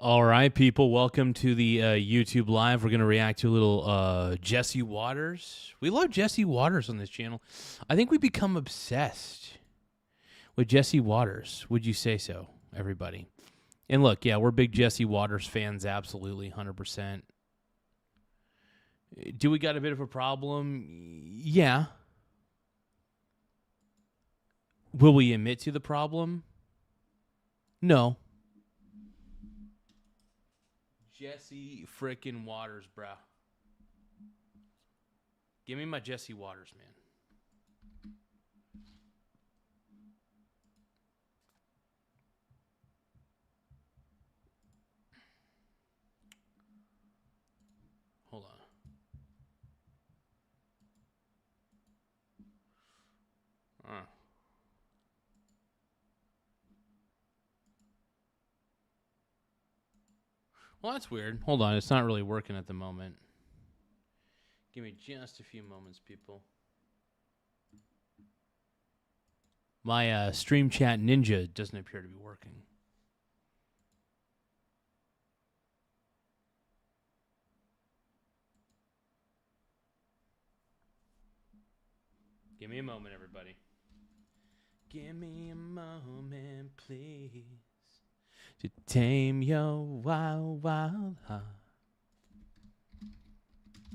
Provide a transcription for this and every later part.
All right, people, welcome to the YouTube Live. We're going to react to a little Jesse Waters. We love Jesse Waters on this channel. I think we become obsessed with Jesse Waters. Would you say so, everybody? And look, yeah, we're big Jesse Waters fans, absolutely, 100%. Do we got a bit of a problem? Yeah. Will we admit to the problem? No. Jesse frickin' Waters, bruh. Give me my Jesse Waters, man. Hold on. Well, that's weird. Hold on. It's not really working at the moment. Give me just a few moments, people. My Stream Chat Ninja doesn't appear to be working. Give me a moment, everybody. Give me a moment, please, to tame your wild, wild heart.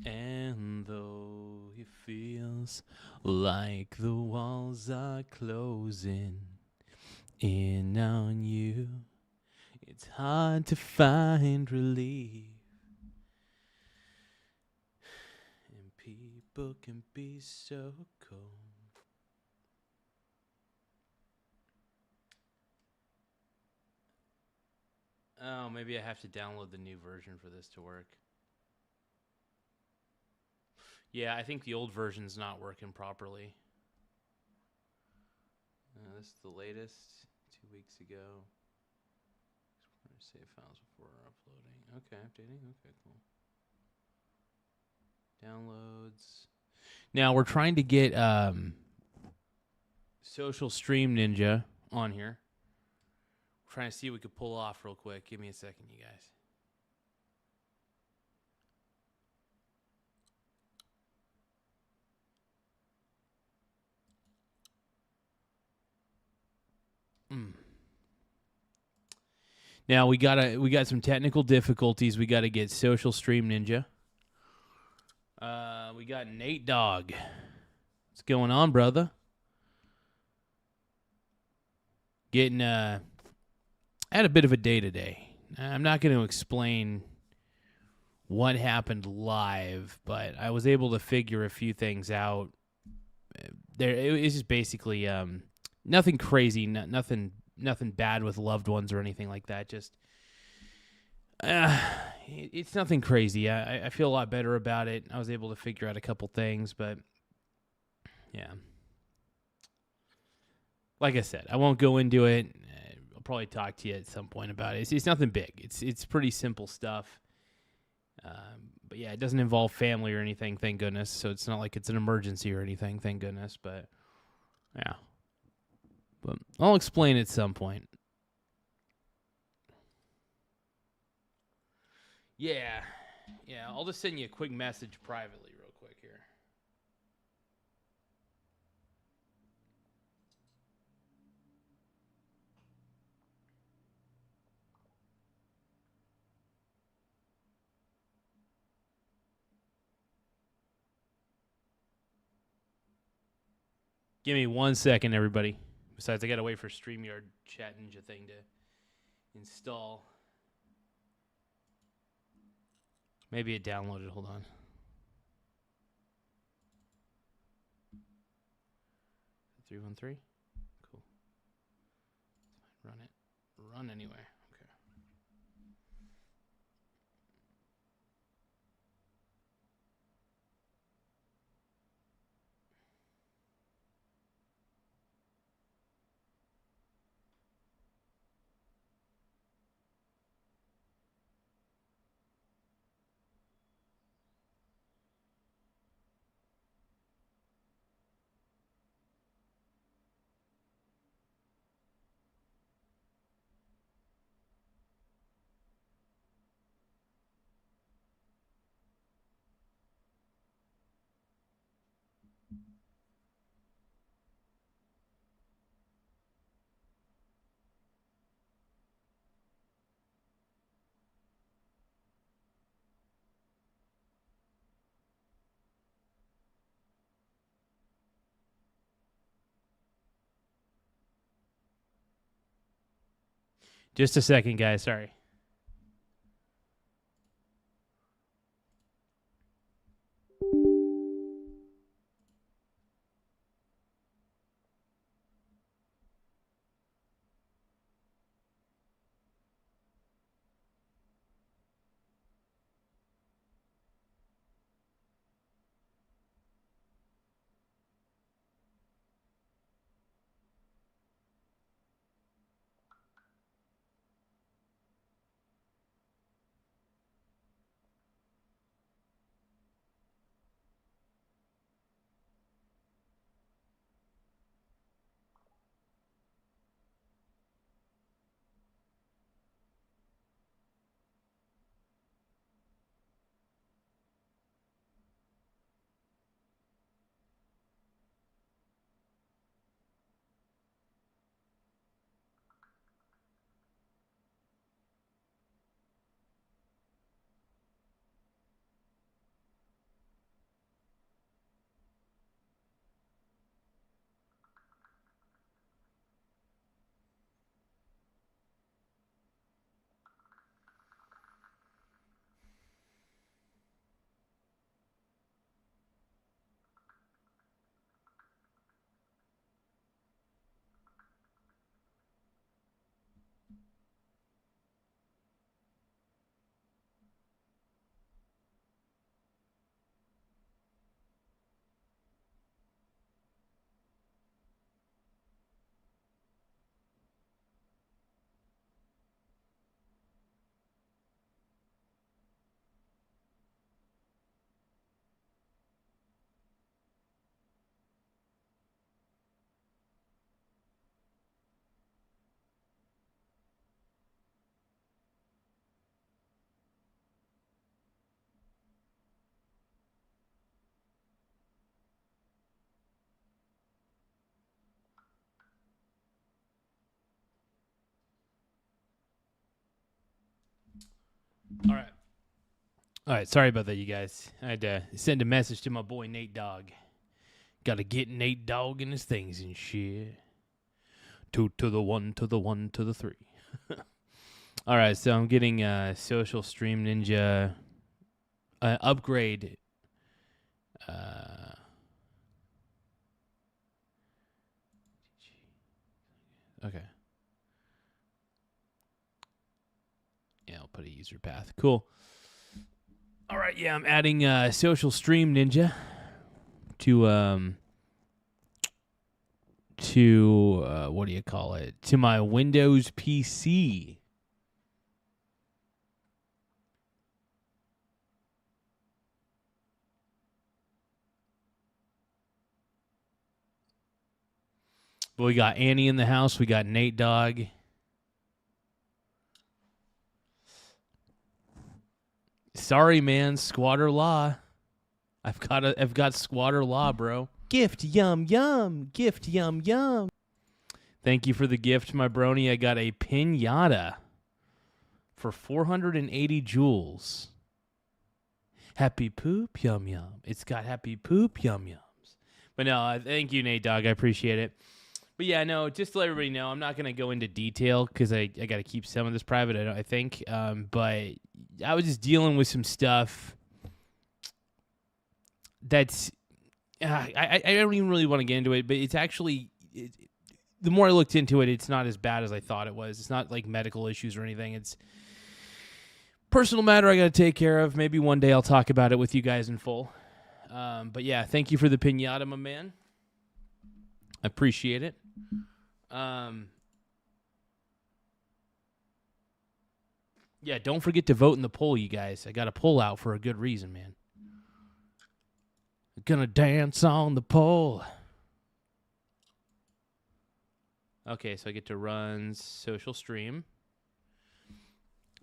And though it feels like the walls are closing in on you, it's hard to find relief. And people can be so cold. Oh, maybe I have to download the new version for this to work. Yeah, I think the old version's not working properly. This is the latest, 2 weeks ago. Save files before uploading. Okay, updating. Okay, cool. Downloads. Now we're trying to get Social Stream Ninja on here. We're trying to see what we could pull off real quick. Give me a second, you guys. Now we got some technical difficulties. We got to get Social Stream Ninja. We got Nate Dogg. What's going on, brother? Getting I had a bit of a day today. I'm not going to explain what happened live, but I was able to figure a few things out. It's just basically nothing crazy, nothing bad with loved ones or anything like that. Just it's nothing crazy. I feel a lot better about it. I was able to figure out a couple things, but yeah. Like I said, I won't go into it. I'll probably talk to you at some point about it. It's nothing big. It's pretty simple stuff. But yeah, it doesn't involve family or anything, thank goodness. So it's not like it's an emergency or anything, thank goodness. But yeah. But I'll explain at some point. Yeah. I'll just send you a quick message privately real quick here. Give me 1 second, everybody. Besides, I got to wait for StreamYard Chat Ninja thing to install. Maybe it downloaded. Hold on. Three 313? Cool. Run it. Run anyway. Okay. Just a second, guys. Sorry. All right. All right. Sorry about that, you guys. I had to send a message to my boy Nate Dogg. Got to get Nate Dogg in his things and shit. 2 to the 1 to the 1 to the 3. All right. So I'm getting Social Stream Ninja upgrade. Okay. Yeah, I'll put a user path. Cool. All right, yeah, I'm adding Social Stream Ninja to what do you call it? To my Windows PC. But we got Annie in the house. We got Nate Dogg. Sorry, man. Squatter Law. I've got Squatter Law, bro. Gift yum yum. Gift yum yum. Thank you for the gift, my brony. I got a pinata for 480 joules. Happy poop yum yum. It's got happy poop yum yums. But no, thank you, Nate Dogg. I appreciate it. But yeah, no, just to let everybody know, I'm not going to go into detail because I got to keep some of this private, I think. But I was just dealing with some stuff that's... I don't even really want to get into it, but it's actually... the more I looked into it, it's not as bad as I thought it was. It's not like medical issues or anything. It's personal matter I got to take care of. Maybe one day I'll talk about it with you guys in full. But yeah, thank you for the piñata, my man. I appreciate it. Yeah, don't forget to vote in the poll, you guys. I got a poll out for a good reason, man. Gonna dance on the poll. Okay, so I get to run social stream.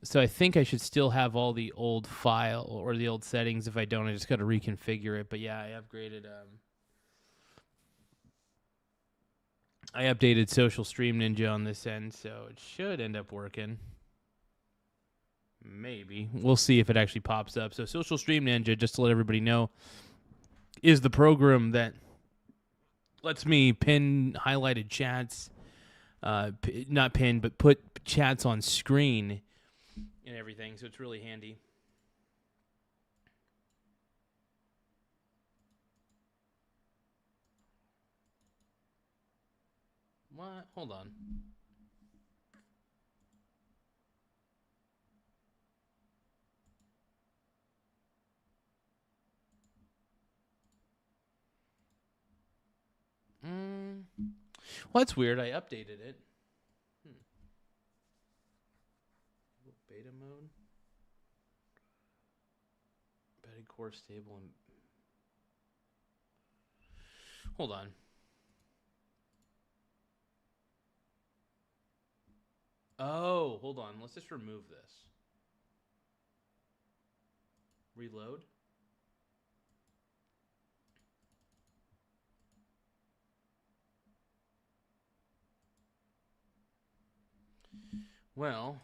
So I think I should still have all the old file or the old settings. If I don't, I just got to reconfigure it. But yeah, I upgraded. I updated Social Stream Ninja on this end, so it should end up working. Maybe. We'll see if it actually pops up. So Social Stream Ninja, just to let everybody know, is the program that lets me pin highlighted chats not pin, but put chats on screen and everything. So it's really handy. What? Hold on. Well, that's weird. I updated it. Beta mode. Embedded core stable. And hold on. Oh, hold on. Let's just remove this. Reload. Well,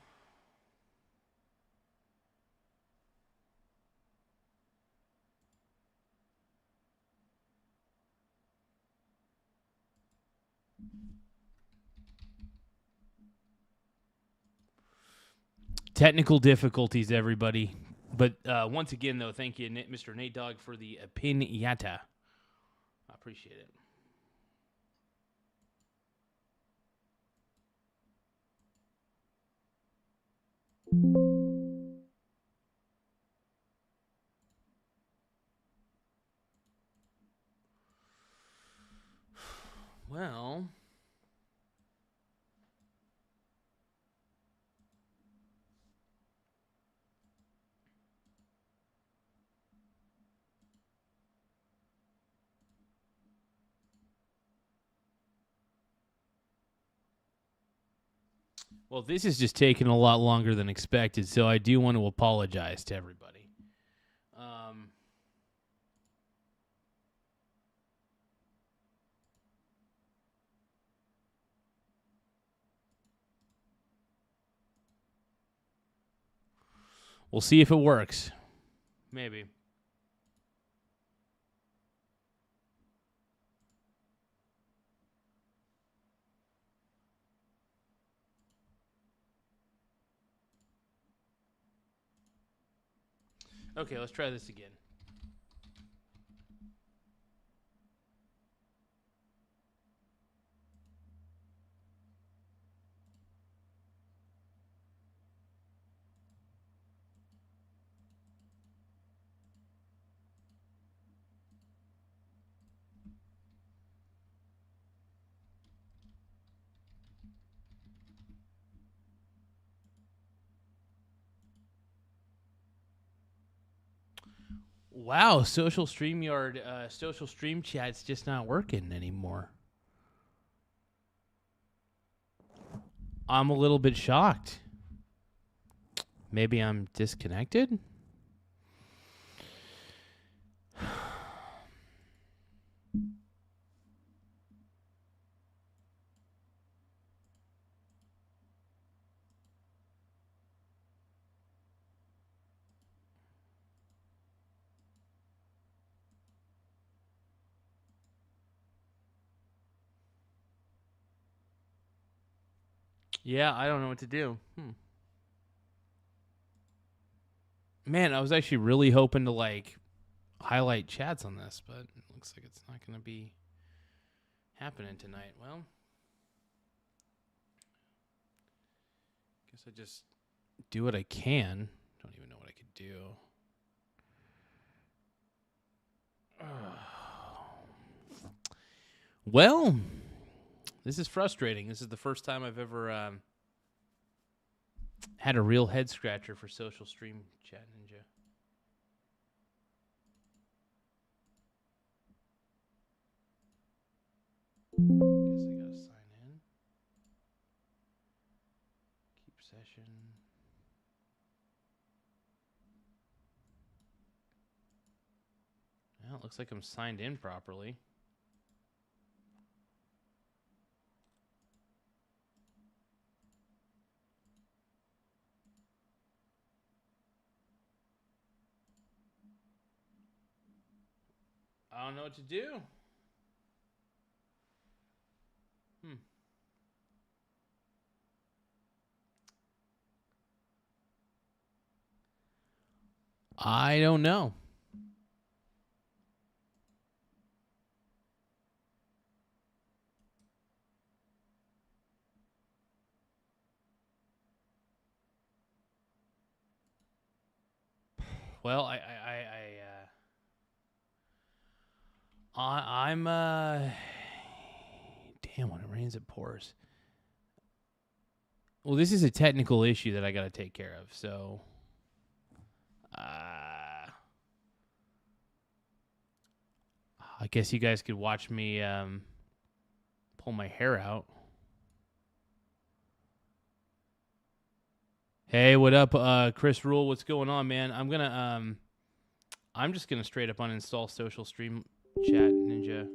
technical difficulties, everybody. But once again, though, thank you, Mr. Nate Dogg, for the pinata. I appreciate it. Well, this is just taking a lot longer than expected, so I do want to apologize to everybody. We'll see if it works. Maybe. Okay, let's try this again. Wow, social StreamYard, social stream chat's just not working anymore. I'm a little bit shocked. Maybe I'm disconnected? Yeah, I don't know what to do. Man, I was actually really hoping to like highlight chats on this, but it looks like it's not going to be happening tonight. Well, guess I just do what I can. Don't even know what I could do. Well, this is frustrating. This is the first time I've ever had a real head scratcher for social stream chat ninja. Guess I gotta sign in. Keep session. Well, it looks like I'm signed in properly. I don't know what to do. I don't know. Well, I'm damn, when it rains it pours. Well, this is a technical issue that I got to take care of. So I guess you guys could watch me pull my hair out. Hey, what up, Chris Rule? What's going on, man? I'm just gonna straight up uninstall Social Stream Chat Ninja.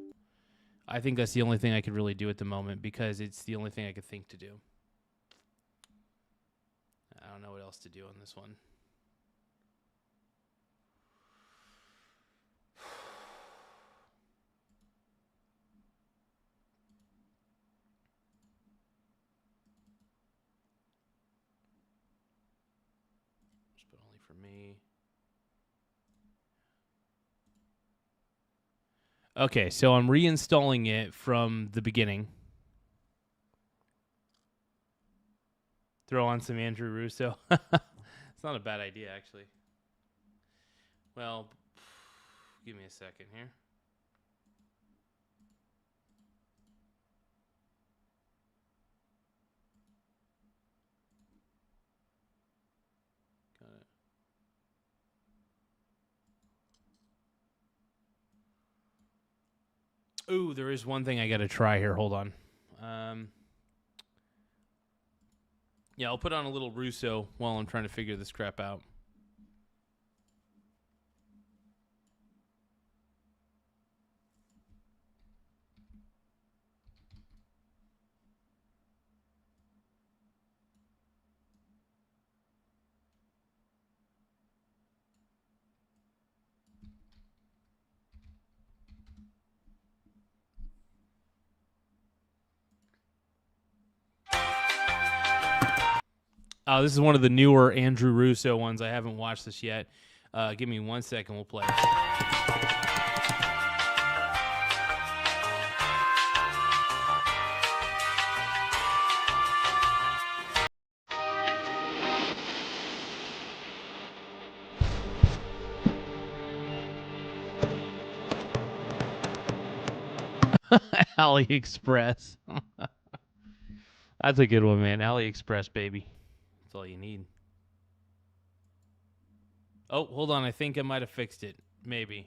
I think that's the only thing I could really do at the moment because it's the only thing I could think to do. I don't know what else to do on this one. But only for me. Okay, so I'm reinstalling it from the beginning. Throw on some Andrew Russo. It's not a bad idea, actually. Well, give me a second here. Got it. Ooh, there is one thing I got to try here. Hold on. Yeah, I'll put on a little Russo while I'm trying to figure this crap out. Oh, this is one of the newer Andrew Russo ones. I haven't watched this yet. Give me 1 second. We'll play it. AliExpress. That's a good one, man. AliExpress, baby. That's all you need. Oh, hold on. I think I might have fixed it. Maybe.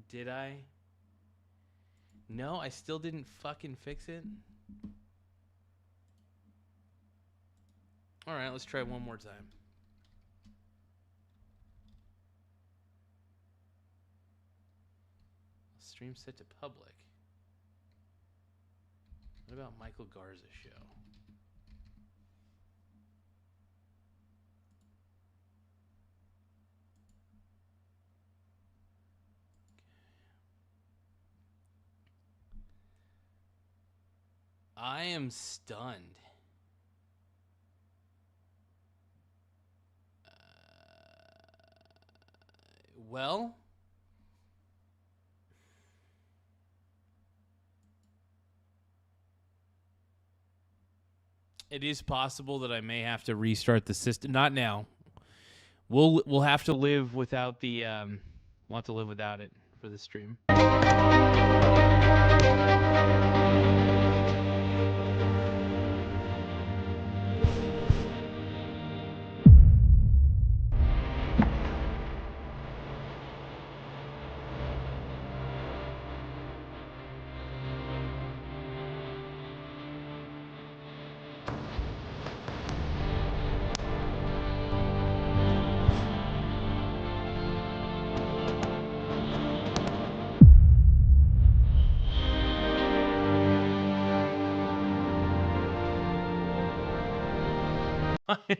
Did I? No, I still didn't fucking fix it. All right, let's try one more time. Stream set to public. What about Michael Garza show? I am stunned. Well, it is possible that I may have to restart the system. Not now. We'll have to live without the we'll have to live without it for the stream.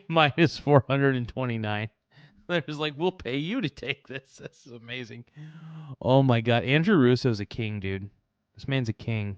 Minus 429. They're just like, we'll pay you to take this. This is amazing. Oh my god, Andrew Russo's a king, dude. This man's a king.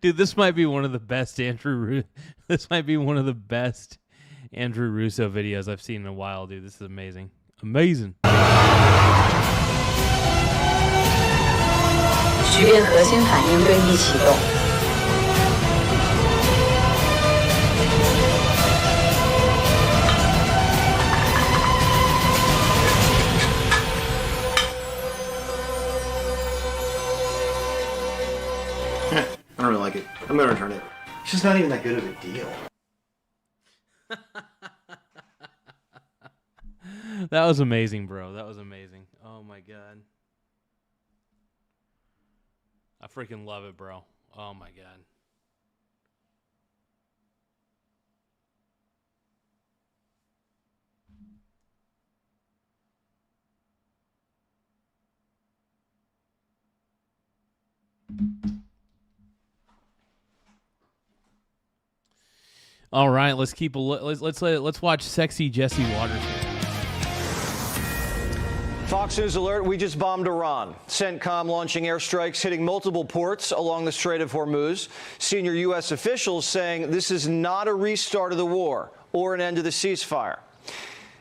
Dude, this might be one of the best This might be one of the best Andrew Russo videos I've seen in a while, dude. This is amazing. Amazing. 局变核心反应对逆启动。 I don't really like it. I'm gonna return it. It's just not even that good of a deal. That was amazing, bro. That was amazing. Oh my god. I freaking love it, bro. Oh my god. All right, let's keep a let's watch sexy Jesse Waters here. Fox News alert, we just bombed Iran. CENTCOM launching airstrikes hitting multiple ports along the Strait of Hormuz. Senior U.S. officials saying this is not a restart of the war or an end to the ceasefire.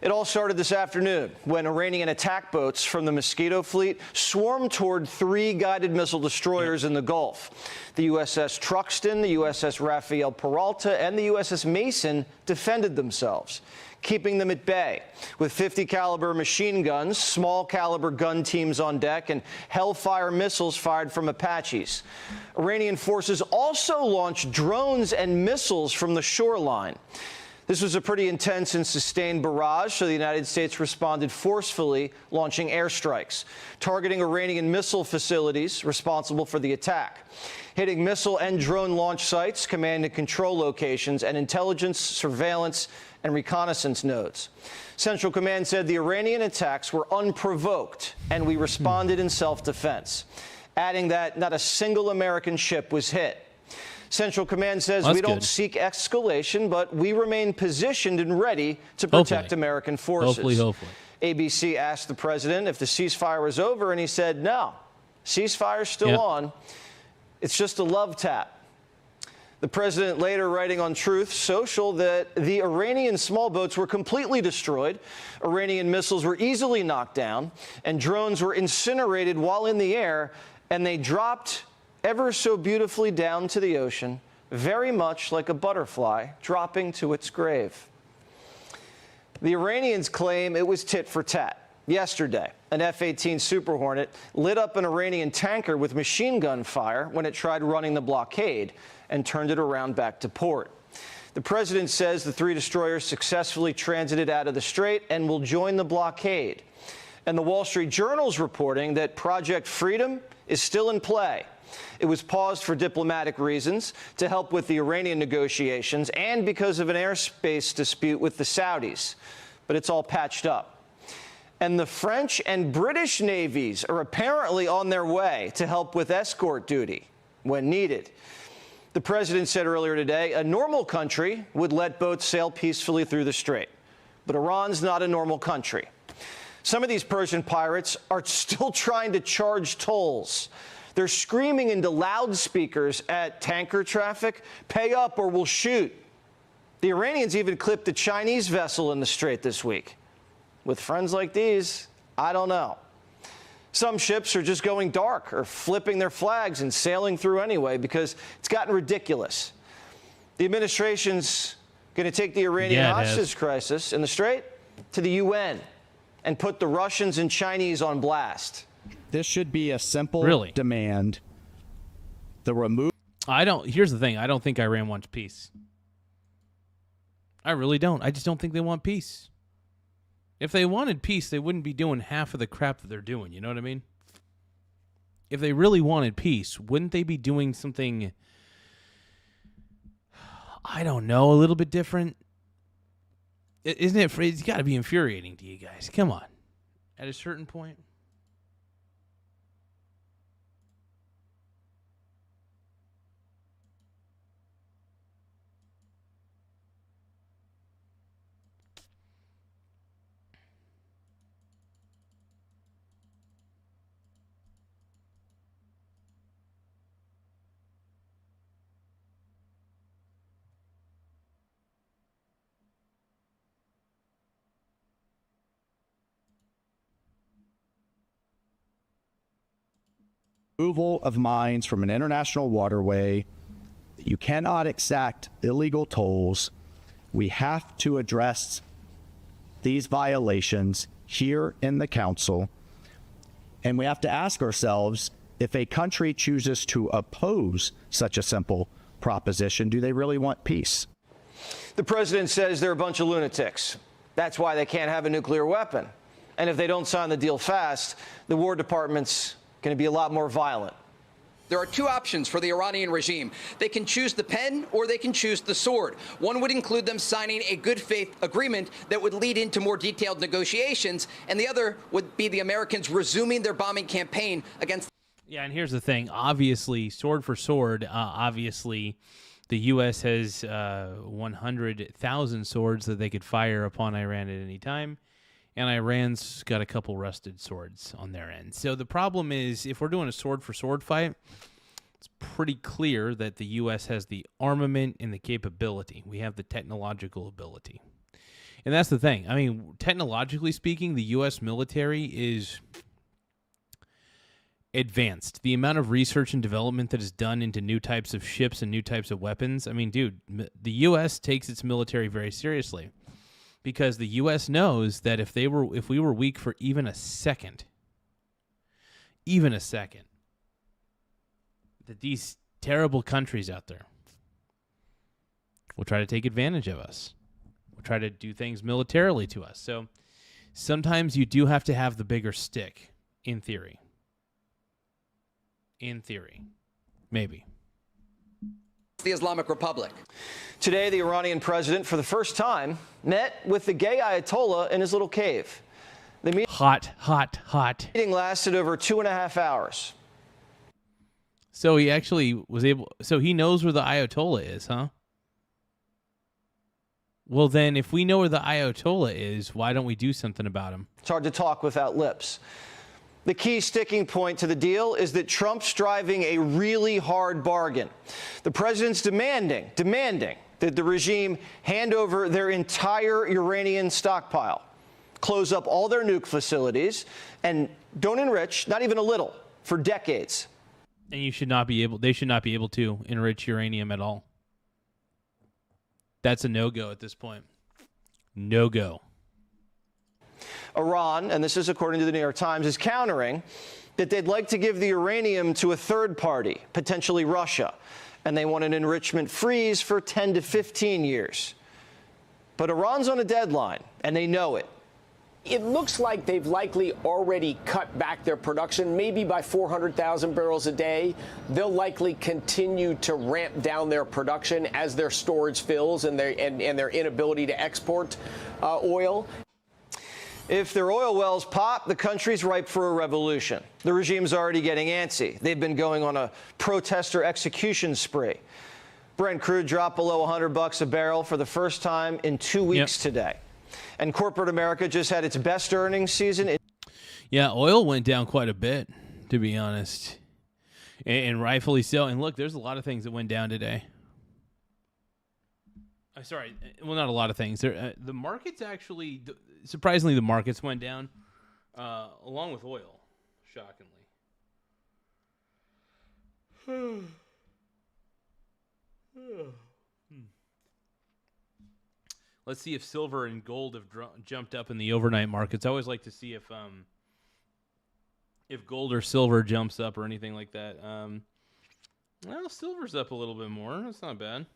It all started this afternoon when Iranian attack boats from the Mosquito Fleet swarmed toward 3 guided missile destroyers in the Gulf. The USS Truxtun, the USS Rafael Peralta, and the USS Mason defended themselves, keeping them at bay with 50 caliber machine guns, small caliber gun teams on deck, and Hellfire missiles fired from Apaches. Iranian forces also launched drones and missiles from the shoreline. This was a pretty intense and sustained barrage, so the United States responded forcefully, launching airstrikes, targeting Iranian missile facilities responsible for the attack, hitting missile and drone launch sites, command and control locations, and intelligence, surveillance, and reconnaissance nodes. Central Command said the Iranian attacks were unprovoked, and we responded in self-defense, adding that not a single American ship was hit. Central Command says we don't seek escalation, but we remain positioned and ready to protect American forces. Hopefully. ABC asked the president if the ceasefire was over, and he said, no, ceasefire's still on. It's just a love tap. The president later writing on Truth Social that the Iranian small boats were completely destroyed, Iranian missiles were easily knocked down, and drones were incinerated while in the air, and they dropped ever so beautifully down to the ocean, very much like a butterfly dropping to its grave. The Iranians claim it was tit for tat. Yesterday, an F-18 Super Hornet lit up an Iranian tanker with machine gun fire when it tried running the blockade and turned it around back to port. The president says the 3 destroyers successfully transited out of the strait and will join the blockade. And the Wall Street Journal's reporting that Project Freedom is still in play. It was paused for diplomatic reasons to help with the Iranian negotiations and because of an airspace dispute with the Saudis. But it's all patched up. And the French and British navies are apparently on their way to help with escort duty when needed. The president said earlier today a normal country would let boats sail peacefully through the strait. But Iran's not a normal country. Some of these Persian pirates are still trying to charge tolls. They're screaming into loudspeakers at tanker traffic, pay up or we'll shoot. The Iranians even clipped a Chinese vessel in the strait this week. With friends like these, I don't know. Some ships are just going dark or flipping their flags and sailing through anyway because it's gotten ridiculous. The administration's going to take the Iranian hostage crisis in the strait to the UN and put the Russians and Chinese on blast. This should be a simple demand. Here's the thing. I don't think Iran wants peace. I really don't. I just don't think they want peace. If they wanted peace, they wouldn't be doing half of the crap that they're doing. You know what I mean? if they really wanted peace, wouldn't they be doing something, I don't know, a little bit different? Isn't it? It's got to be infuriating to you guys. Come on. At a certain point. Removal of mines from an international waterway. You cannot exact illegal tolls. We have to address these violations here in the council. And we have to ask ourselves, if a country chooses to oppose such a simple proposition, do they really want peace? The president says they're a bunch of lunatics. That's why they can't have a nuclear weapon. And if they don't sign the deal fast, the War Department's going to be a lot more violent. There are two options for the Iranian regime. They can choose the pen or they can choose the sword. One would include them signing a good faith agreement that would lead into more detailed negotiations, and the other would be the Americans resuming their bombing campaign against. Yeah, and here's the thing. Obviously, sword for sword, obviously the U.S. has 100,000 swords that they could fire upon Iran at any time. And Iran's got a couple rusted swords on their end. So the problem is, if we're doing a sword-for-sword fight, it's pretty clear that the U.S. has the armament and the capability. We have the technological ability. And that's the thing. I mean, technologically speaking, the U.S. military is advanced. The amount of research and development that is done into new types of ships and new types of weapons, I mean, dude, the U.S. takes its military very seriously. Because the U.S. knows that if we were weak for even a second, that these terrible countries out there will try to take advantage of us, will try to do things militarily to us. So sometimes you do have to have the bigger stick, in theory. In theory. Maybe. The Islamic Republic. Today, the Iranian president, for the first time, met with the gay Ayatollah in his little cave. The hot. meeting lasted over 2.5 hours. So he actually was able... So he knows where the Ayatollah is, huh? Well, then, if we know where the Ayatollah is, why don't we do something about him? It's hard to talk without lips. The key sticking point to the deal is that Trump's driving a really hard bargain. The president's demanding that the regime hand over their entire uranium stockpile, close up all their nuke facilities, and don't enrich, not even a little, for decades. And they should not be able to enrich uranium at all. That's a no-go at this point. No-go. Iran, and this is according to the New York Times, is countering that they'd like to give the uranium to a third party, potentially Russia, and they want an enrichment freeze for 10 to 15 years. But Iran's on a deadline, and they know it. It looks like they've likely already cut back their production, maybe by 400,000 barrels a day. They'll likely continue to ramp down their production as their storage fills and their inability to export oil. If their oil wells pop, the country's ripe for a revolution. The regime's already getting antsy. They've been going on a protester execution spree. Brent crude dropped below $100 a barrel for the first time in 2 weeks today. And corporate America just had its best earnings season. Yeah, oil went down quite a bit, to be honest. And rightfully so. And look, there's a lot of things that went down today. Sorry, well, not a lot of things. The markets actually, surprisingly, the markets went down along with oil, shockingly. Let's see if silver and gold have jumped up in the overnight markets. I always like to see if gold or silver jumps up or anything like that. Well, silver's up a little bit more. That's not bad.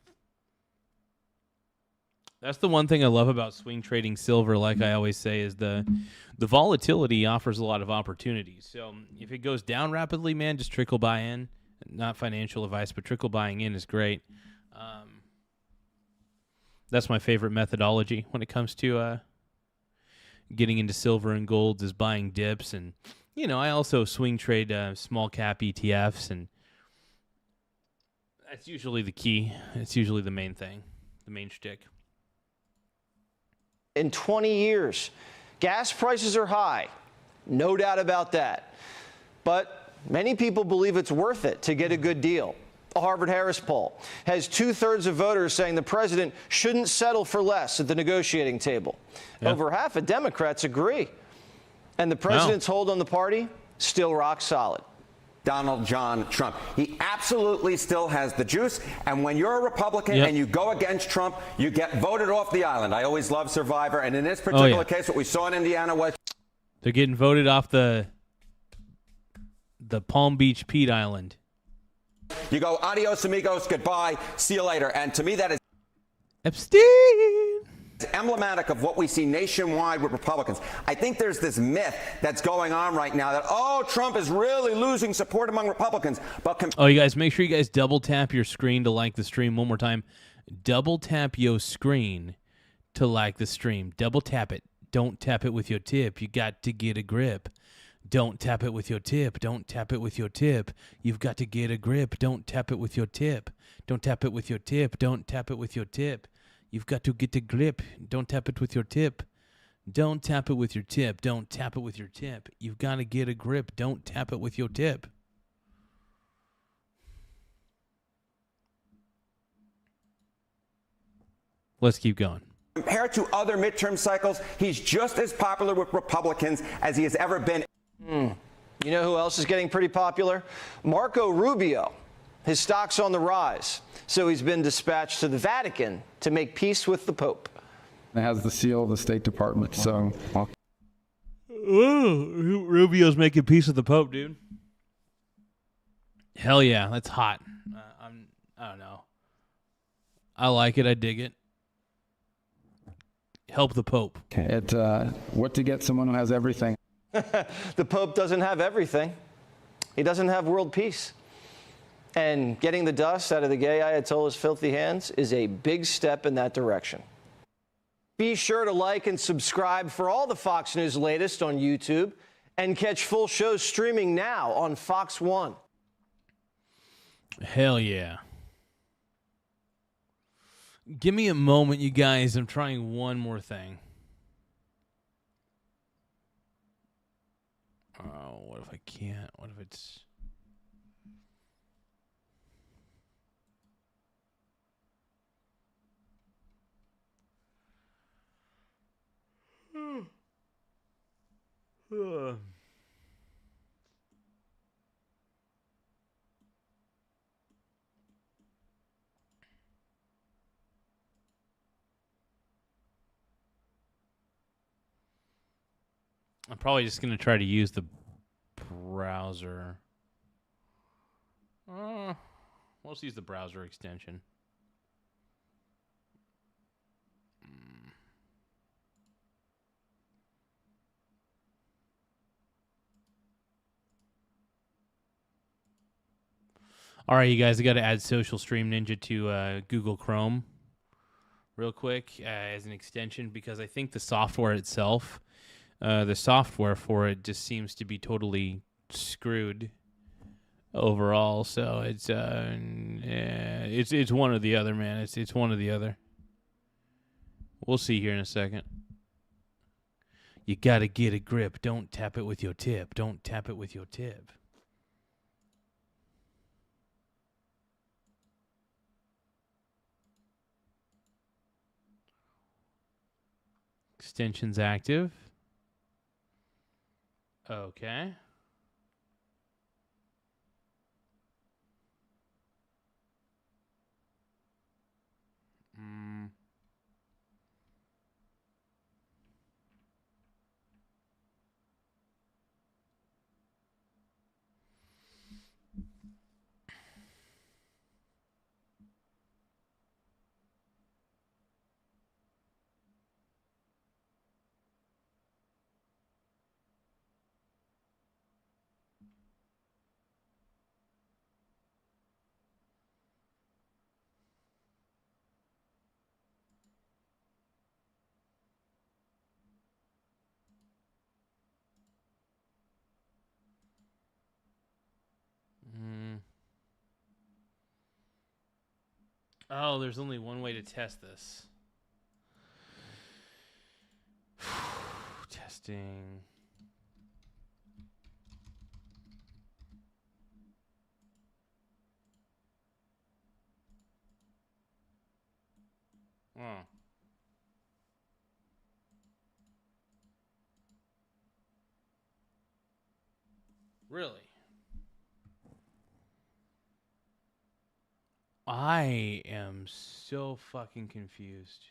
That's the one thing I love about swing trading silver, like I always say, is the volatility offers a lot of opportunities. So if it goes down rapidly, man, just trickle buy in. Not financial advice, but trickle buying in is great. That's my favorite methodology when it comes to getting into silver and golds is buying dips. And, I also swing trade small cap ETFs, and that's usually the key. It's usually the main thing, the main shtick. In 20 years, gas prices are high, no doubt about that. But many people believe it's worth it to get a good deal. A Harvard-Harris poll has 2/3 of voters saying the president shouldn't settle for less at the negotiating table. Yeah. Over half of Democrats agree. And the president's hold on the party, still rock solid. Donald John Trump. He absolutely still has the juice. And when you're a Republican and you go against Trump, you get voted off the island. I always love Survivor. And in this particular case, what we saw in Indiana was they're getting voted off the Palm Beach Pete Island. You go, adios, amigos, goodbye, see you later. And to me, that is Epstein. Emblematic of what we see nationwide with Republicans. I think there's this myth that's going on right now that, Trump is really losing support among Republicans. But you guys, make sure you guys double tap your screen to like the stream one more time. Double tap your screen to like the stream. Double tap it. Don't tap it with your tip. You got to get a grip. Don't tap it with your tip. Don't tap it with your tip. You've got to get a grip. Don't tap it with your tip. Don't tap it with your tip. Don't tap it with your tip. You've got to get a grip. Don't tap it with your tip. Don't tap it with your tip. Don't tap it with your tip. You've got to get a grip. Don't tap it with your tip. Let's keep going. Compared to other midterm cycles, he's just as popular with Republicans as he has ever been. You know who else is getting pretty popular? Marco Rubio. His stock's on the rise, so he's been dispatched to the Vatican to make peace with the Pope. It has the seal of the State Department, so... Ooh, Rubio's making peace with the Pope, dude. Hell yeah, that's hot. I don't know. I like it. I dig it. Help the Pope. What to get someone who has everything? The Pope doesn't have everything. He doesn't have world peace. And getting the dust out of the gay Ayatollah's filthy hands is a big step in that direction. Be sure to like and subscribe for all the Fox News latest on YouTube, and catch full shows streaming now on Fox One. Hell yeah. Give me a moment, you guys. I'm trying one more thing. Oh, what if I can't? What if it's... I'm probably just going to try to use the browser. Let's use the browser extension. All right, you guys, I got to add Social Stream Ninja to Google Chrome real quick as an extension, because I think the software itself, the software for it just seems to be totally screwed overall. So it's one or the other, man. It's one or the other. We'll see here in a second. You got to get a grip. Don't tap it with your tip. Don't tap it with your tip. Extension's active. Okay. Oh, there's only one way to test this. Testing. Oh. Really? I am so fucking confused.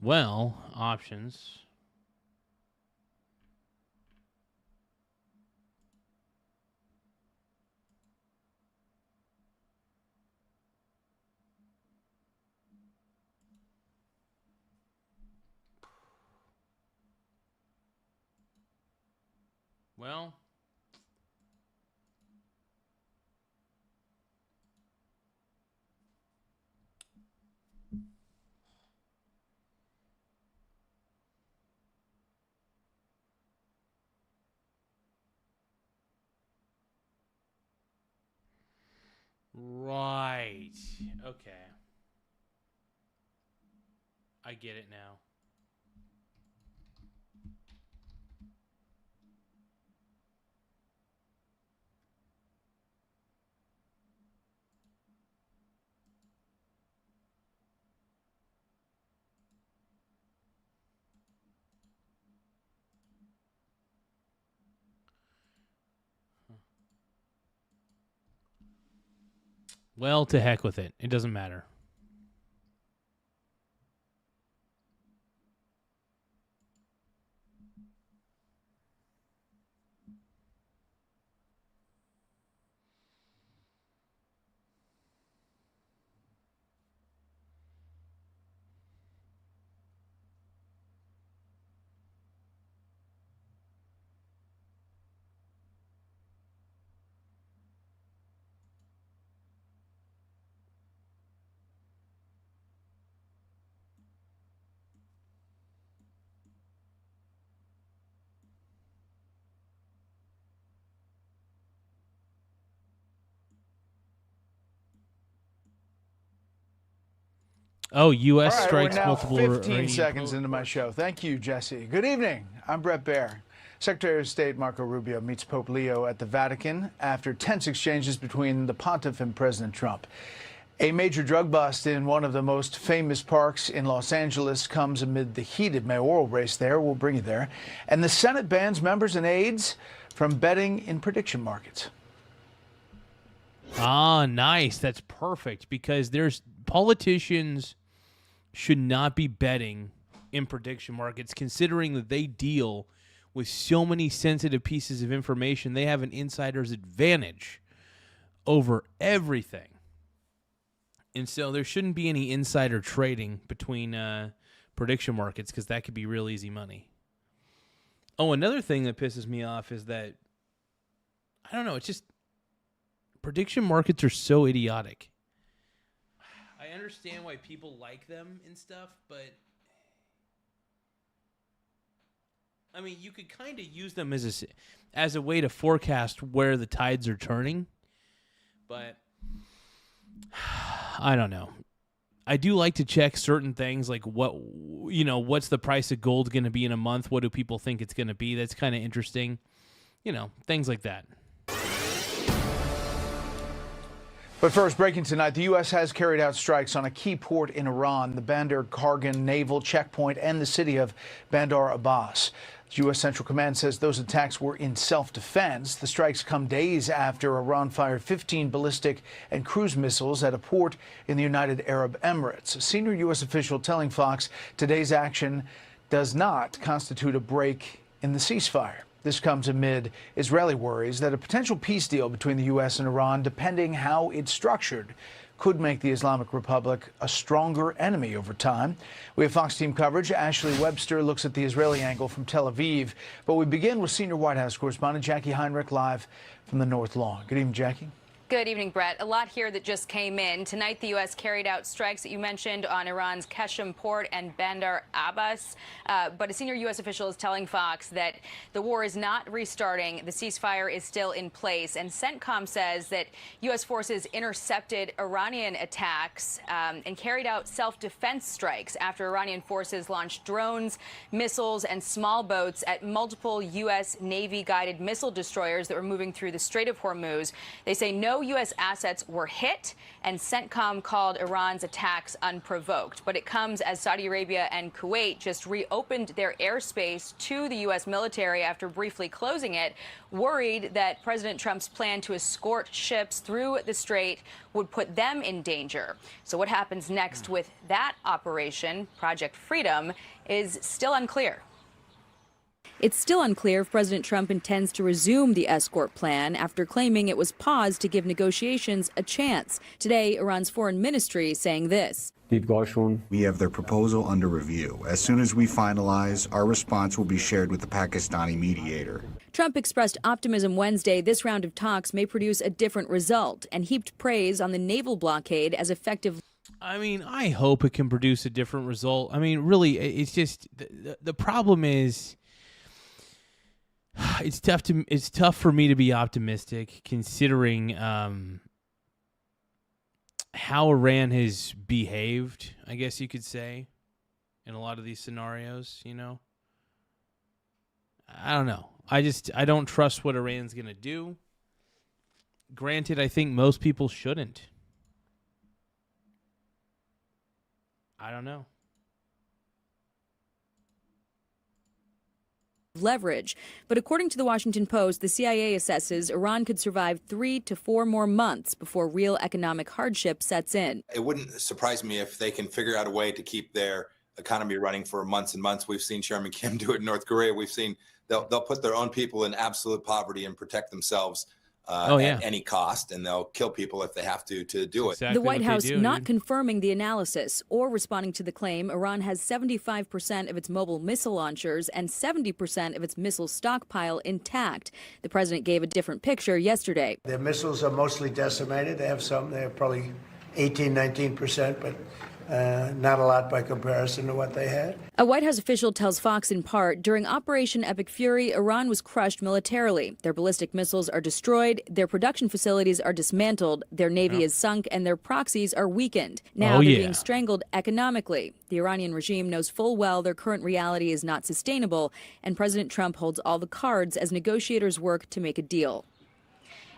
Well, options. Well, right. Okay. I get it now. Well, to heck with it. It doesn't matter. Oh, U.S. All right, strikes we're now multiple 15 seconds into my show. Thank you, Jesse. Good evening. I'm Brett Baer. Secretary of State Marco Rubio meets Pope Leo at the Vatican after tense exchanges between the pontiff and President Trump. A major drug bust in one of the most famous parks in Los Angeles comes amid the heated mayoral race there. We'll bring you there. And the Senate bans members and aides from betting in prediction markets. Ah, nice. That's perfect because there's politicians should not be betting in prediction markets, considering that they deal with so many sensitive pieces of information. They have an insider's advantage over everything. And so there shouldn't be any insider trading between prediction markets because that could be real easy money. Oh, another thing that pisses me off is that, I don't know, it's just prediction markets are so idiotic. I understand why people like them and stuff, but I mean, you could kind of use them as a way to forecast where the tides are turning, but I don't know. I do like to check certain things like what's the price of gold going to be in a month? What do people think it's going to be? That's kind of interesting. Things like that. But first, breaking tonight, the U.S. has carried out strikes on a key port in Iran, the Bandar Kargan naval checkpoint, and the city of Bandar Abbas. U.S. Central Command says those attacks were in self-defense. The strikes come days after Iran fired 15 ballistic and cruise missiles at a port in the United Arab Emirates. A senior U.S. official telling Fox today's action does not constitute a break in the ceasefire. This comes amid Israeli worries that a potential peace deal between the U.S. and Iran, depending how it's structured, could make the Islamic Republic a stronger enemy over time. We have Fox team coverage. Ashley Webster looks at the Israeli angle from Tel Aviv. But we begin with senior White House correspondent Jackie Heinrich live from the North Lawn. Good evening, Jackie. Good evening, Brett. A lot here that just came in. Tonight, the U.S. carried out strikes that you mentioned on Iran's Qeshm port and Bandar Abbas. But a senior U.S. official is telling Fox that the war is not restarting. The ceasefire is still in place. And CENTCOM says that U.S. forces intercepted Iranian attacks and carried out self-defense strikes after Iranian forces launched drones, missiles, and small boats at multiple U.S. Navy-guided missile destroyers that were moving through the Strait of Hormuz. They say no U.S. assets were hit, and CENTCOM called Iran's attacks unprovoked. But it comes as Saudi Arabia and Kuwait just reopened their airspace to the U.S. military after briefly closing it, worried that President Trump's plan to escort ships through the strait would put them in danger. So what happens next with that operation, Project Freedom, is still unclear. It's still unclear if President Trump intends to resume the escort plan after claiming it was paused to give negotiations a chance. Today, Iran's foreign ministry is saying this. We have their proposal under review. As soon as we finalize, our response will be shared with the Pakistani mediator. Trump expressed optimism Wednesday this round of talks may produce a different result and heaped praise on the naval blockade as effective. I mean, I hope it can produce a different result. I mean, really, it's just the problem is it's tough for me to be optimistic considering how Iran has behaved, I guess you could say, in a lot of these scenarios, you know. I don't know. I don't trust what Iran's going to do. Granted, I think most people shouldn't. I don't know. Leverage. But according to the Washington Post, the CIA assesses Iran could survive 3 to 4 more months before real economic hardship sets in. It wouldn't surprise me if they can figure out a way to keep their economy running for months and months. We've seen Chairman Kim do it in North Korea. We've seen they'll put their own people in absolute poverty and protect themselves at any cost, and they'll kill people if they have to do it. Exactly the White House not confirming the analysis or responding to the claim Iran has 75% of its mobile missile launchers and 70% of its missile stockpile intact. The president gave a different picture yesterday. Their missiles are mostly decimated. They have probably 18-19%, but not a lot by comparison to what they had. A White House official tells Fox in part, during Operation Epic Fury, Iran was crushed militarily. Their ballistic missiles are destroyed, their production facilities are dismantled, their navy is sunk, and their proxies are weakened. Now they're being strangled economically. The Iranian regime knows full well their current reality is not sustainable, and President Trump holds all the cards as negotiators work to make a deal.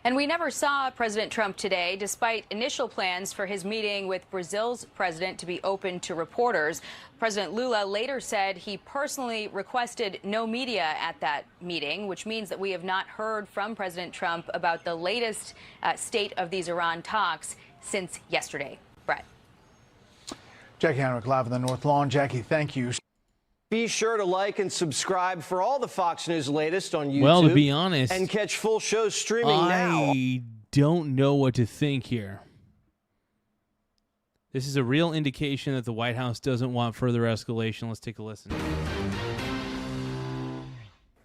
And we never saw President Trump today, despite initial plans for his meeting with Brazil's president to be open to reporters. President Lula later said he personally requested no media at that meeting, which means that we have not heard from President Trump about the latest state of these Iran talks since yesterday. Brett. Jackie Heinrich live on the North Lawn. Jackie, thank you. Be sure to like and subscribe for all the Fox News latest on YouTube. Well, to be honest, and catch full shows streaming now. I don't know what to think here. This is a real indication that the White House doesn't want further escalation. Let's take a listen.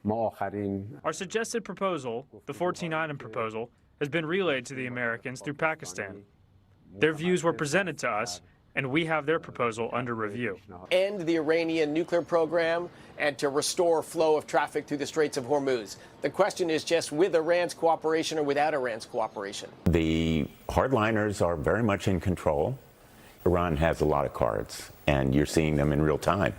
Our suggested proposal, the 14-item proposal, has been relayed to the Americans through Pakistan. Their views were presented to us, and we have their proposal under review. End the Iranian nuclear program and to restore flow of traffic through the Straits of Hormuz. The question is just with Iran's cooperation or without Iran's cooperation. The hardliners are very much in control. Iran has a lot of cards, and you're seeing them in real time.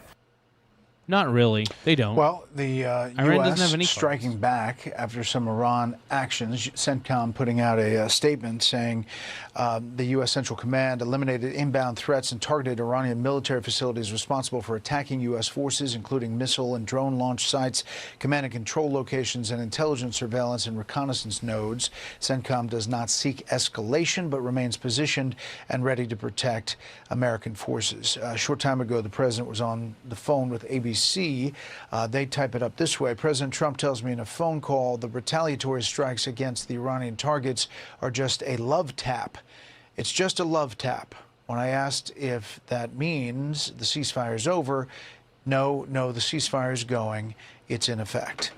Not really. They don't. Well, the Iran doesn't have any U.S. striking back after some Iran actions. CENTCOM putting out a statement saying the U.S. Central Command eliminated inbound threats and targeted Iranian military facilities responsible for attacking U.S. forces, including missile and drone launch sites, command and control locations, and intelligence surveillance and reconnaissance nodes. CENTCOM does not seek escalation, but remains positioned and ready to protect American forces. A short time ago, the president was on the phone with ABC. They type it up this way. President Trump tells me in a phone call the retaliatory strikes against the Iranian targets are just a love tap. It's just a love tap. When I asked if that means the ceasefire is over, no, the ceasefire is going. It's in effect.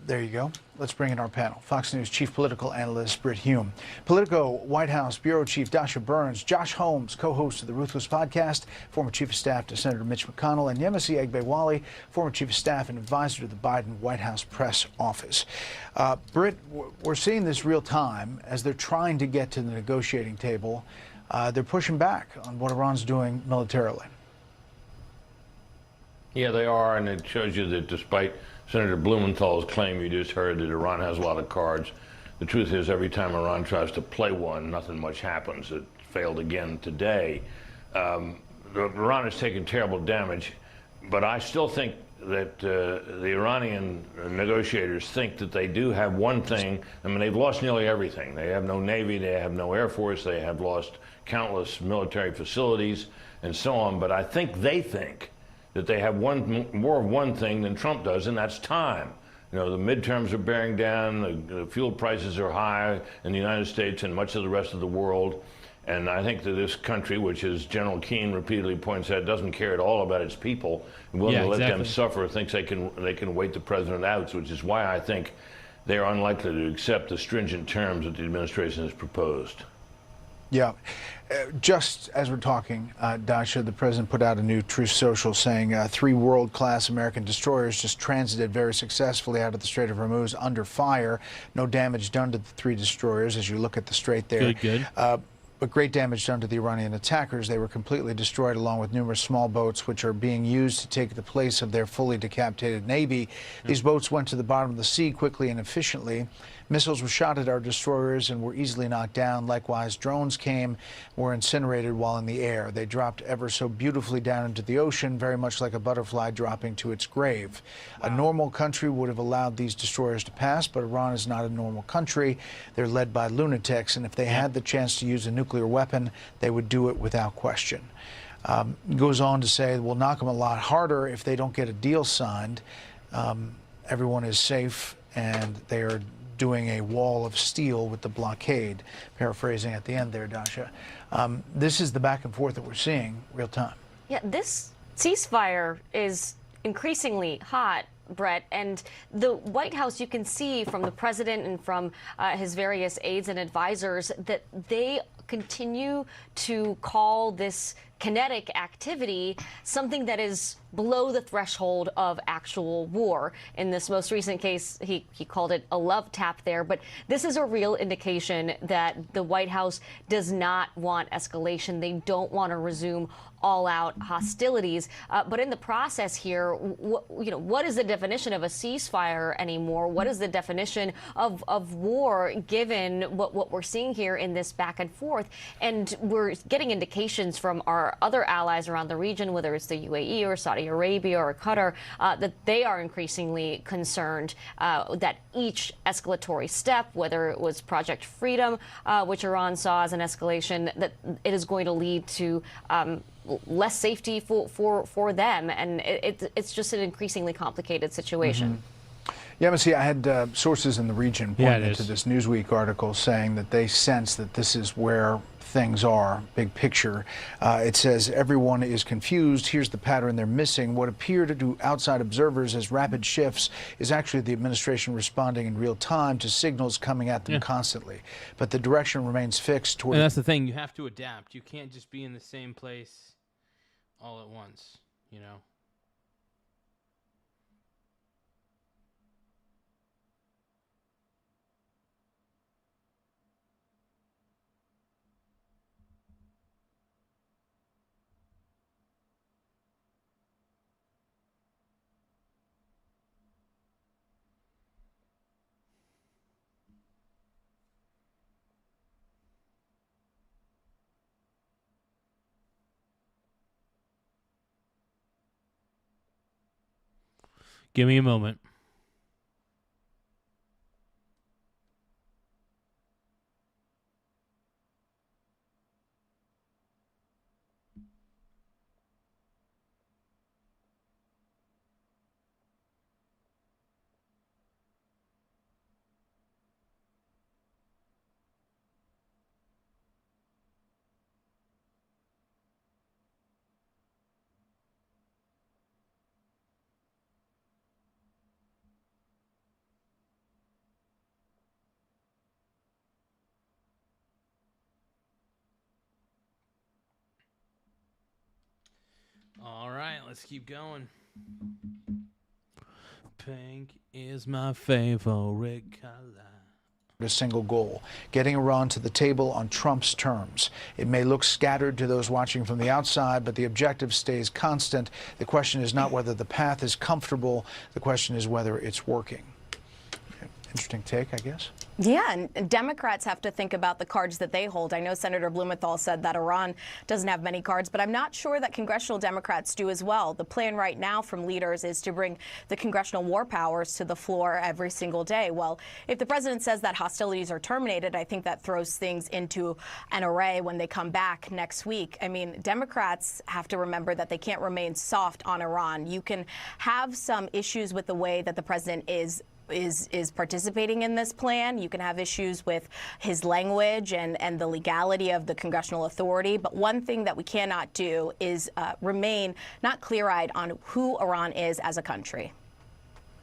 There you go. Let's bring in our panel. Fox News Chief Political Analyst Britt Hume, Politico White House Bureau Chief Dasha Burns, Josh Holmes, co-host of the Ruthless Podcast, former Chief of Staff to Senator Mitch McConnell, and Yemisi Egbewali, former Chief of Staff and advisor to the Biden White House Press Office. Britt, we're seeing this real time as they're trying to get to the negotiating table. They're pushing back on what Iran's doing militarily. Yeah, they are, and it shows you that despite Senator Blumenthal's claim you just heard that Iran has a lot of cards, the truth is every time Iran tries to play one, nothing much happens. It failed again today. Iran has taken terrible damage, but I still think that the Iranian negotiators think that they do have one thing. I mean, they've lost nearly everything. They have no Navy, they have no Air Force, they have lost countless military facilities and so on, but I think they think that they have more of one thing than Trump does, and that's time. You know, the midterms are bearing down, the fuel prices are high in the United States and much of the rest of the world. And I think that this country, which as General Keane repeatedly points out, doesn't care at all about its people, and willing to let them suffer, thinks they can wait the president out, which is why I think they are unlikely to accept the stringent terms that the administration has proposed. Yeah. Just as we're talking, Dasha, the president put out a new Truth Social saying 3 world-class American destroyers just transited very successfully out of the Strait of Hormuz under fire. No damage done to the 3 destroyers as you look at the strait there. Good. But great damage done to the Iranian attackers. They were completely destroyed along with numerous small boats which are being used to take the place of their fully decapitated Navy. These boats went to the bottom of the sea quickly and efficiently. Missiles were shot at our destroyers and were easily knocked down. Likewise, drones came, were incinerated while in the air. They dropped ever so beautifully down into the ocean, very much like a butterfly dropping to its grave. Wow. A normal country would have allowed these destroyers to pass, but Iran is not a normal country. They're led by lunatics, and if they had the chance to use a nuclear weapon, they would do it without question. Goes on to say, we'll knock them a lot harder if they don't get a deal signed. Everyone is safe, and they are doing a wall of steel with the blockade, paraphrasing at the end there, Dasha. This is the back and forth that we're seeing real time. Yeah, this ceasefire is increasingly hot, Brett, and the White House, you can see from the president and from his various aides and advisors that they continue to call this kinetic activity something that is below the threshold of actual war. In this most recent case, he called it a love tap there, but this is a real indication that the White House does not want escalation. They don't want to resume all-out hostilities. But in the process here, what is the definition of a ceasefire anymore? What is the definition of war, given what we're seeing here in this back and forth? And we're getting indications from our other allies around the region, whether it's the UAE or Saudi Arabia or Qatar, that they are increasingly concerned that each escalatory step, whether it was Project Freedom, which Iran saw as an escalation, that it is going to lead to less safety for them. And it's just an increasingly complicated situation. Yeah, but see, I had sources in the region pointing to this Newsweek article saying that they sense that this is where things are, big picture. It says everyone is confused. Here's the pattern they're missing. What appear to outside observers as rapid shifts is actually the administration responding in real time to signals coming at them constantly. But the direction remains fixed toward... And that's the thing. You have to adapt. You can't just be in the same place all at once, you know? Give me a moment. All right, let's keep going. Pink is my favorite color. A single goal, getting Iran to the table on Trump's terms. It may look scattered to those watching from the outside, but the objective stays constant. The question is not whether the path is comfortable. The question is whether it's working. Interesting take, I guess. Yeah, and Democrats have to think about the cards that they hold. I know Senator Blumenthal said that Iran doesn't have many cards, but I'm not sure that congressional Democrats do as well. The plan right now from leaders is to bring the congressional war powers to the floor every single day. Well, if the president says that hostilities are terminated, I think that throws things into an array when they come back next week. I mean, Democrats have to remember that they can't remain soft on Iran. You can have some issues with the way that the president is participating in this plan. You can have issues with his language and the legality of the congressional authority. But one thing that we cannot do is remain not clear-eyed on who Iran is as a country.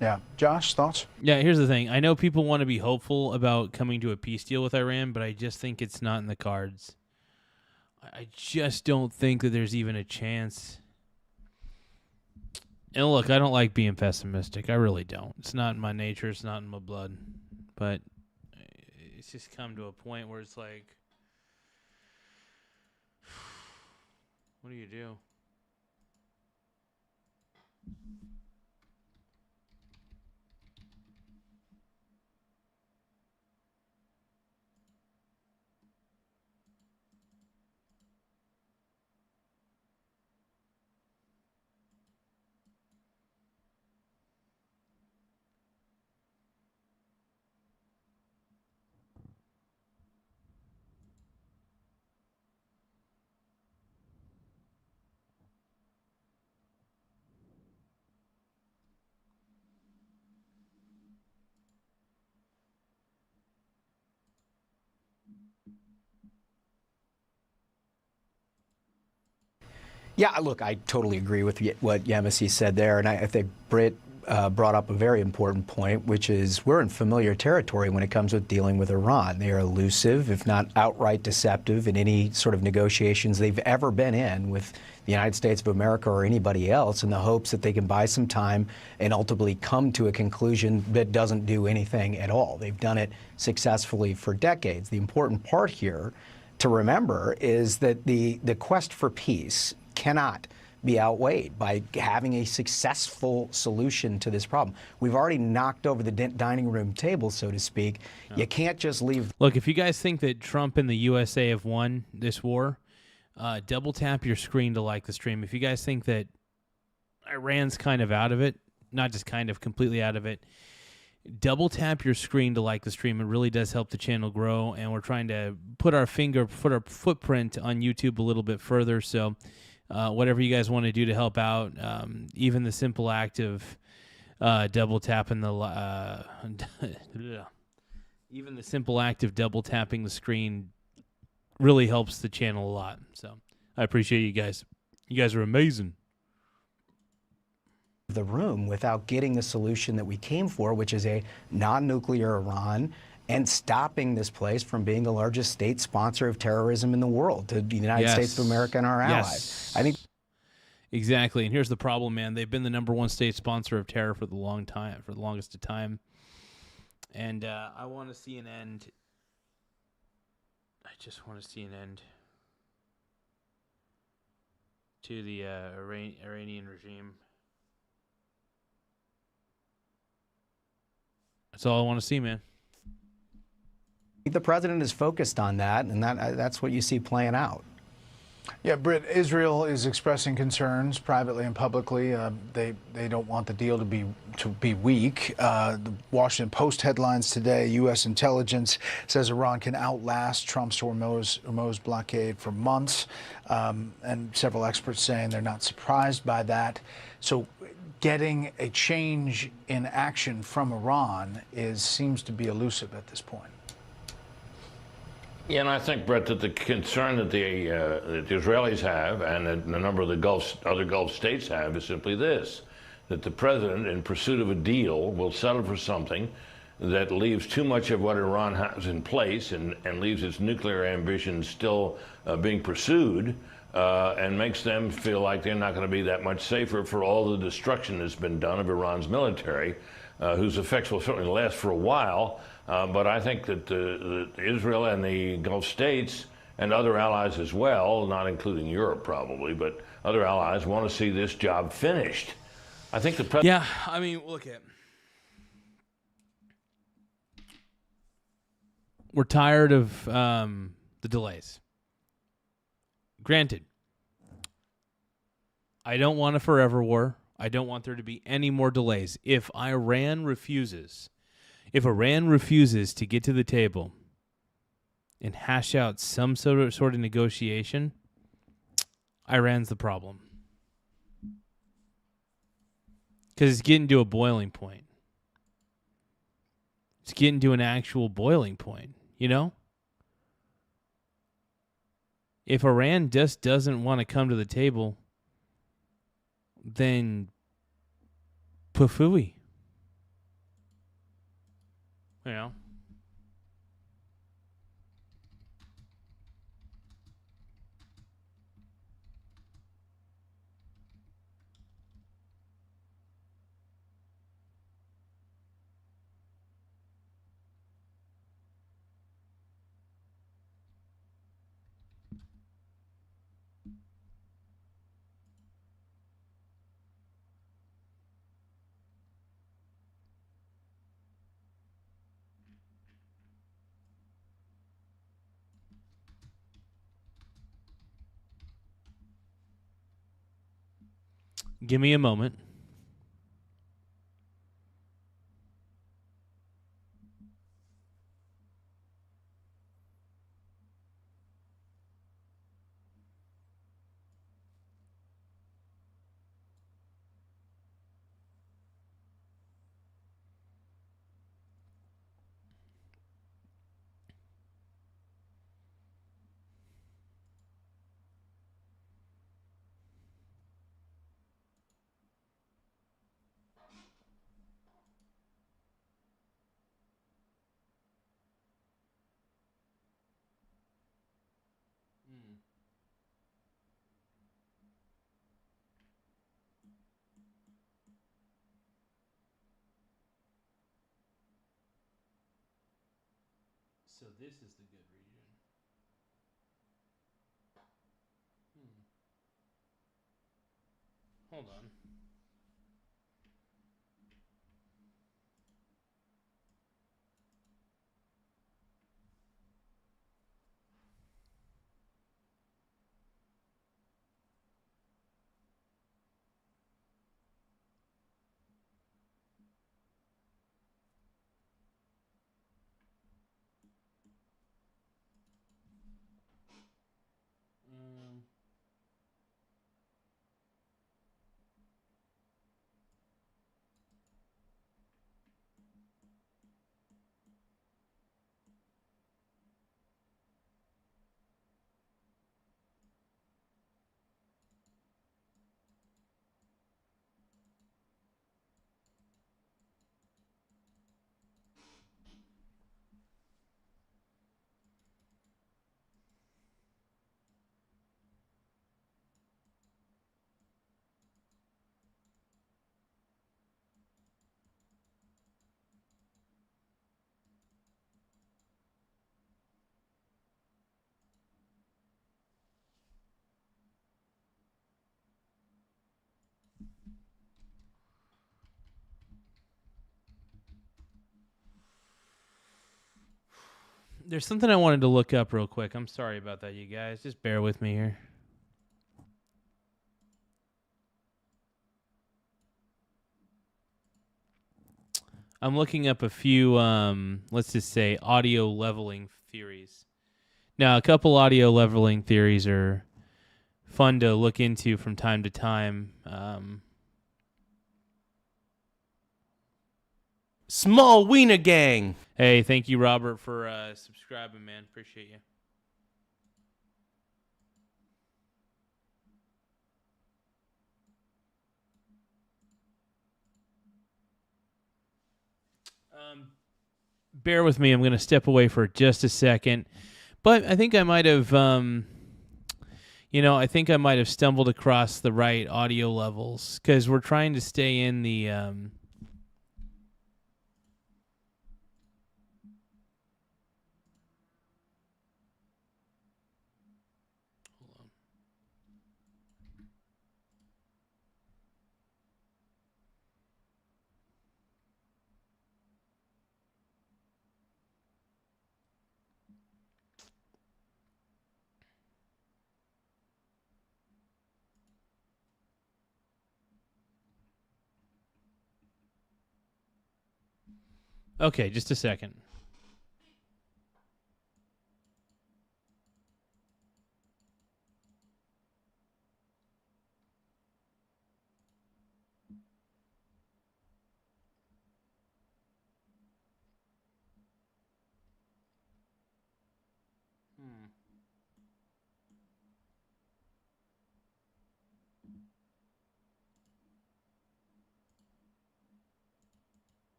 Yeah. Josh, thoughts? Yeah, here's the thing. I know people want to be hopeful about coming to a peace deal with Iran, but I just think it's not in the cards. I just don't think that there's even a chance. And look, I don't like being pessimistic. I really don't. It's not in my nature. It's not in my blood. But it's just come to a point where it's like, what do you do? Yeah, look, I totally agree with what Yemisi said there, and I think Britt brought up a very important point, which is we're in familiar territory when it comes with dealing with Iran. They are elusive, if not outright deceptive, in any sort of negotiations they've ever been in with the United States of America or anybody else, in the hopes that they can buy some time and ultimately come to a conclusion that doesn't do anything at all. They've done it successfully for decades. The important part here to remember is that the quest for peace cannot be outweighed by having a successful solution to this problem. We've already knocked over the dining room table, so to speak. Yeah. You can't just leave. Look, if you guys think that Trump and the USA have won this war, double tap your screen to like the stream. If you guys think that Iran's kind of out of it, not just kind of, completely out of it, double tap your screen to like the stream. It really does help the channel grow, and we're trying to put our footprint on YouTube a little bit further. So whatever you guys want to do to help out, even the simple act of double tapping the even the simple act of double tapping the screen really helps the channel a lot. So I appreciate you guys. You guys are amazing. The room without getting the solution that we came for, which is a non-nuclear Iran, and stopping this place from being the largest state sponsor of terrorism in the world to the United States of America and our allies. I think exactly. And here's the problem, man. They've been the #1 state sponsor of terror for the longest of time. And I want to see an end. I just want to see an end to the Iranian regime. That's all I want to see, man. the president is focused on that, and that's what you see playing out. Yeah, Britt, Israel is expressing concerns privately and publicly. They don't want the deal to be weak. The Washington Post headlines today: U.S. intelligence says Iran can outlast Trump's Hormuz blockade for months, and several experts saying they're not surprised by that. So, getting a change in action from Iran seems to be elusive at this point. Yeah, and I think, Brett, that the concern that the Israelis have and that a number of the other Gulf states have is simply this, that the president, in pursuit of a deal, will settle for something that leaves too much of what Iran has in place and leaves its nuclear ambitions still being pursued, and makes them feel like they're not going to be that much safer for all the destruction that's been done of Iran's military, whose effects will certainly last for a while. But I think that Israel and the Gulf states and other allies as well, not including Europe probably, but other allies want to see this job finished. I think the president... Yeah, I mean, look at... We're tired of the delays. Granted, I don't want a forever war. I don't want there to be any more delays. If Iran refuses to get to the table and hash out some sort of negotiation, Iran's the problem. Because it's getting to a boiling point. It's getting to an actual boiling point, you know? If Iran just doesn't want to come to the table, then pafooey. You know? Give me a moment. So this is the good region. Hold on. There's something I wanted to look up real quick. I'm sorry about that, you guys. Just bear with me here. I'm looking up a few, let's just say, audio leveling theories. Now, a couple audio leveling theories are fun to look into from time to time. Small Wiener Gang. Hey, thank you, Robert, for subscribing, man. Appreciate you. Bear with me. I'm going to step away for just a second. But I think I might have, I think I might have stumbled across the right audio levels because we're trying to stay in the... Okay, just a second.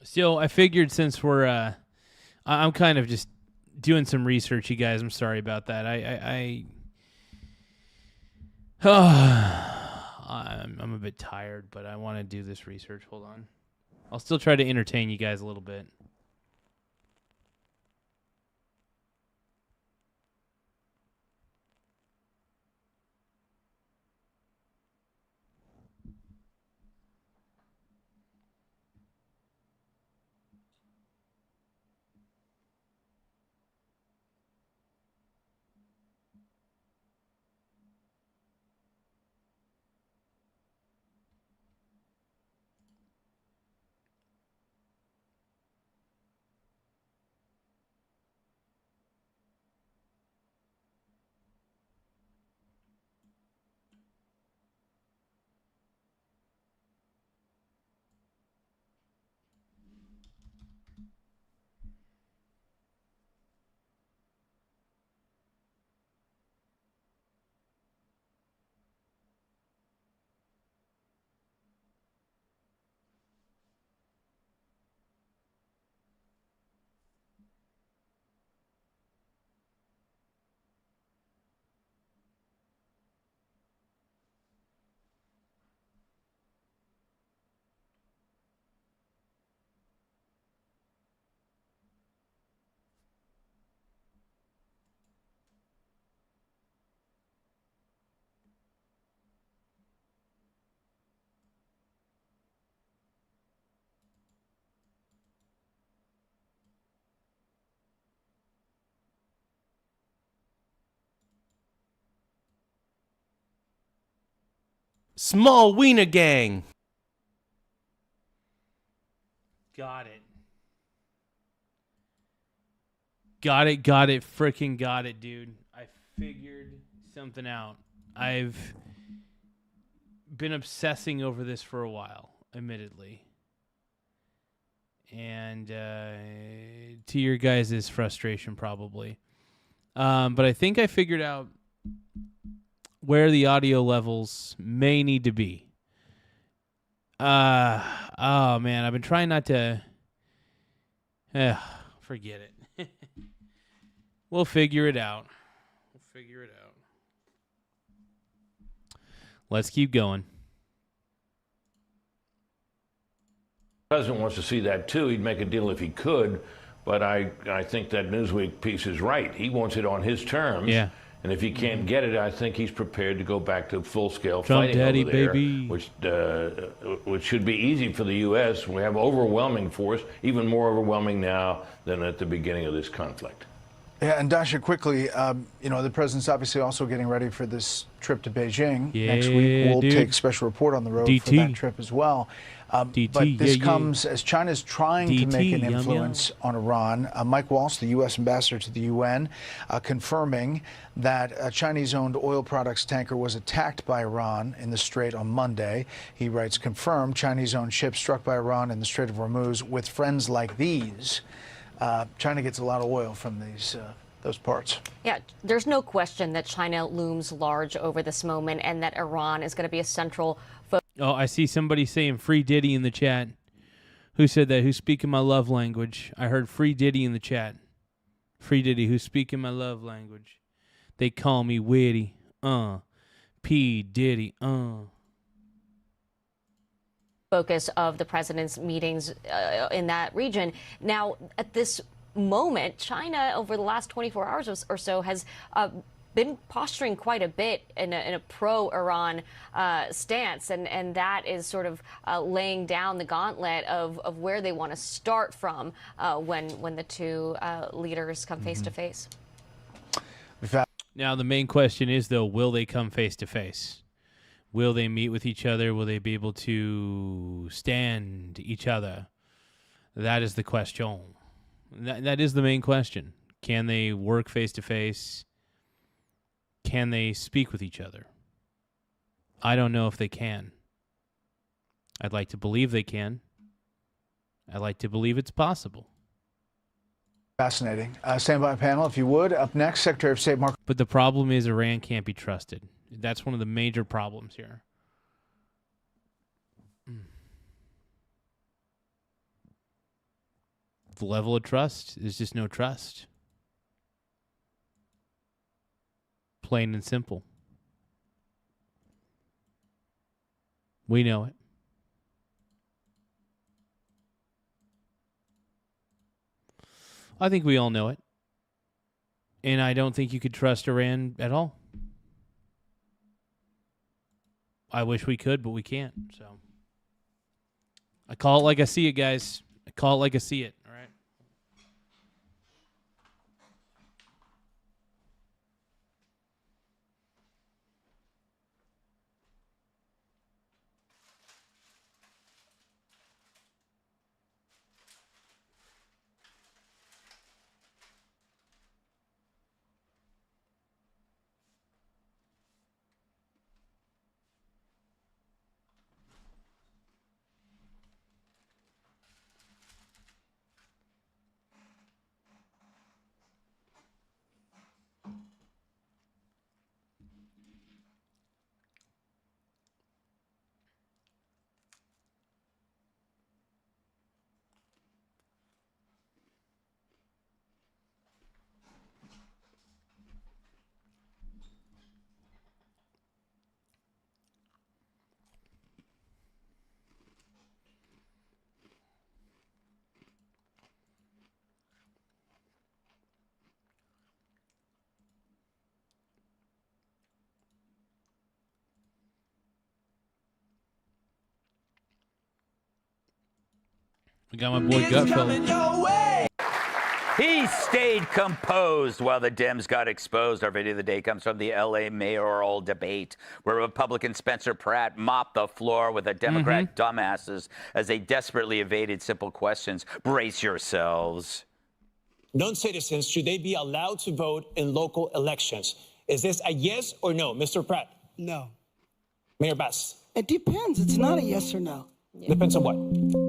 So I figured since we're, I'm kind of just doing some research, you guys. I'm sorry about that. I'm a bit tired, but I want to do this research. Hold on. I'll still try to entertain you guys a little bit. Small Wiener Gang. Got it. Freaking got it, dude. I figured something out. been obsessing over this for a while, admittedly. And to your guys' frustration, probably. But I think I figured out where the audio levels may need to be. Oh, man, I've been trying not to... forget it. We'll figure it out. Let's keep going. The president wants to see that too. He'd make a deal if he could, but I think that Newsweek piece is right. He wants it on his terms. Yeah. And if he can't get it, I think he's prepared to go back to full-scale Trump fighting daddy, over there, baby. which should be easy for the U.S. We have overwhelming force, even more overwhelming now than at the beginning of this conflict. Yeah, and Dasha, quickly, the president's obviously also getting ready for this trip to Beijing next week. We'll take a special report on the road for that trip as well. But this comes as China's trying to make an influence on Iran. Mike Waltz, the U.S. ambassador to the UN, confirming that a Chinese-owned oil products tanker was attacked by Iran in the Strait on Monday. He writes, confirmed Chinese-owned ship struck by Iran in the Strait of Hormuz with friends like these. China gets a lot of oil from those parts. Yeah, there's no question that China looms large over this moment and that Iran is going to be a central focus. Oh, I see somebody saying free Diddy in the chat. Who said that? Who's speaking my love language? I heard free Diddy in the chat. Free Diddy, who's speaking my love language? They call me witty. P. Diddy. Focus of the president's meetings in that region. Now, at this moment, China, over the last 24 hours or so, has been posturing quite a bit in a pro-Iran stance, and that is sort of laying down the gauntlet of where they want to start from when the two leaders come face to face. Now, the main question is, though, will they come face to face? Will they meet with each other? Will they be able to stand each other? That is the question. That is the main question. Can they work face to face? Can they speak with each other? I don't know if they can. I'd like to believe they can. I'd like to believe it's possible. Fascinating. Stand by panel, if you would. Up next, Secretary of State Mark. But the problem is Iran can't be trusted. That's one of the major problems here. The level of trust is just no trust. Plain and simple. We know it. I think we all know it. And I don't think you could trust Iran at all. I wish we could, but we can't. So I call it like I see it, guys. I call it like I see it. All right. We got my boy Gutfeld. He stayed composed while the Dems got exposed. Our video of the day comes from the L.A. mayoral debate, where Republican Spencer Pratt mopped the floor with the Democrat dumbasses as they desperately evaded simple questions. Brace yourselves. Non-citizens, should they be allowed to vote in local elections? Is this a yes or no, Mr. Pratt? No. Mayor Bass? It depends. It's not a yes or no. Depends on what?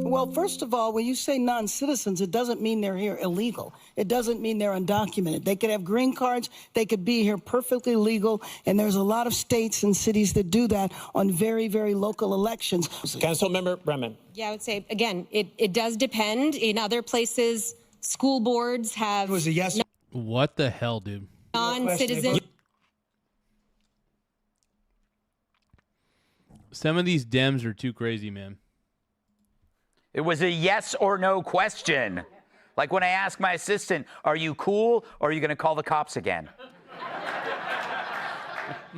Well, first of all, when you say non-citizens, it doesn't mean they're here illegal. It doesn't mean they're undocumented. They could have green cards. They could be here perfectly legal. And there's a lot of states and cities that do that on very, very local elections. Councilmember Bremen. Yeah, I would say, again, it does depend. In other places, school boards have... It was a yes. What the hell, dude? Non-citizens... Some of these Dems are too crazy, man. It was a yes or no question. Like when I ask my assistant, are you cool or are you going to call the cops again?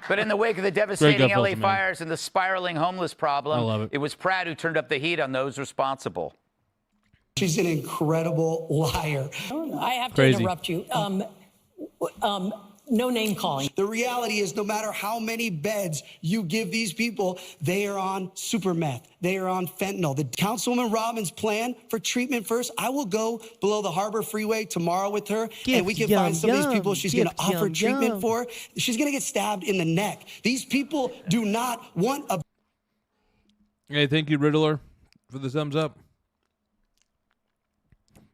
But in the wake of the devastating LA fires and the spiraling homeless problem, I love it was Pratt who turned up the heat on those responsible. She's an incredible liar. I have to interrupt you. No name calling. The reality is no matter how many beds you give these people, they are on super meth. They are on fentanyl. The Councilwoman Robbins' plan for treatment first, I will go below the Harbor Freeway tomorrow with her, and we can find some of these people she's going to offer treatment for. She's going to get stabbed in the neck. These people do not want a... Hey, thank you, Riddler, for the thumbs up.